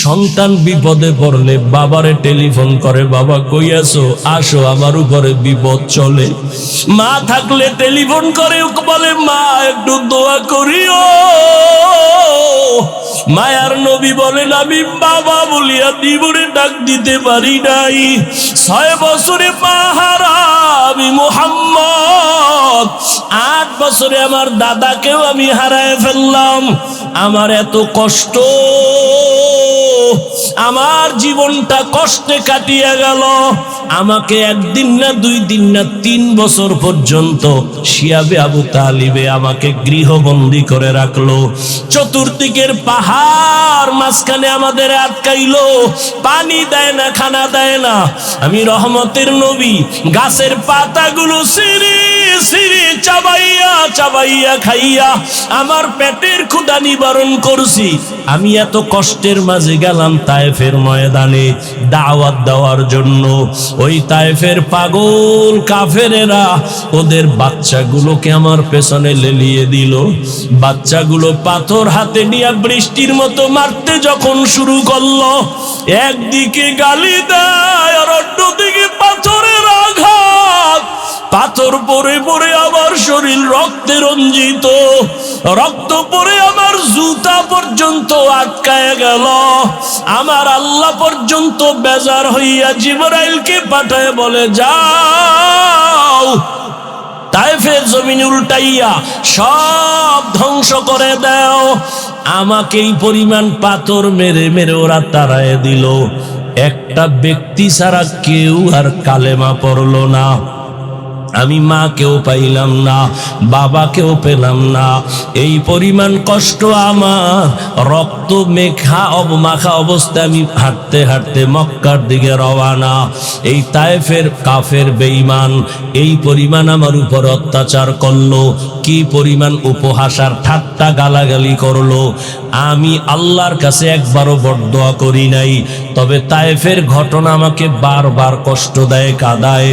সন্তান বিপদে পড়লে বাবারে টেলিফোন করে, বাবা কই আছো, আসো আমার উপরে বিপদ চলে। মা থাকলে টেলিফোন করে বলে, মা একটু দোয়া করিও। মায়ার নবী বলেন, আমি বাবা বলিয়া জীবনে ডাক দিতে পারি নাই। 6 বছরে পাহারা আমি মুহাম্মদ, 8 বছরে আমার দাদাকেও আমি হারায় ফেললাম। আমার এত কষ্ট, আমার জীবনটা কষ্টে কাটিয়ে গেল। আমাকে 1 দিন না 2 দিন না 3 বছর পর্যন্ত শিয়াবে আবু তালিবে আমাকে গৃহবন্দী করে রাখলো। চতুর্দিকের পাহাড় মাঝখানে আমাদের আটকাইলো, পানি দেয় না, খানা দেয় না। আমি রহমতের নবী গাছের পাতাগুলো ছিঁড়ে ছিঁড়ে চাবাইয়া চাবাইয়া খাইয়া আমার পেটের ক্ষুধা নিবারণ করছি। আমি এত কষ্টের মাঝে গেলাম তায়েফের ময়দানে দাওয়াত দেওয়ার জন্য। ওই তায়েফের পাগল কাফেরেরা ওদের বাচ্চাগুলোকে আমার পেছনে লেলিয়ে দিল। বাচ্চাগুলো পাথর হাতে নিয়ে বৃষ্টির মতো মারতে যখন শুরু করলো, একদিকে গালি দেয় আর অন্যদিকে পাথরের আঘাত। পাথর পরে পরে আমার শরীর রক্তে রঞ্জিত, রক্ত পরে আমার জুতা পর্যন্ত আটকায় গেল। আমার আল্লাহ পর্যন্ত বেজার হইয়া জিবরাইলকে পাঠায় বলে, যাও তায়েফের জমিন উল্টাইয়া সব ধ্বংস করে দাও। আমাকে এই পরিমাণ পাথর মেরে মেরে ওরা তাড়ায় দিল। একটা ব্যক্তি ছাড়া কেউ আর কালেমা পড়লো না। আমি মাকেও পাইলাম না, বাবাকেও পেলাম না। এই পরিমাণ কষ্ট আমার, রক্ত মাখা অবস্থায় আমি হাঁটতে হাঁটতে মক্কার দিকে রওয়ানা। এই তায়েফের কাফের বেঈমান এই পরিমাণ আমার উপর অত্যাচার করলো, কি পরিমাণ উপহাস আর ঠাট্টা গালাগালি করলো। আমি আল্লাহর কাছে একবারও বরদোয়া করি নাই, তবে তায়েফের ঘটনা আমাকে বারবার কষ্ট দেয়, কাঁদায়।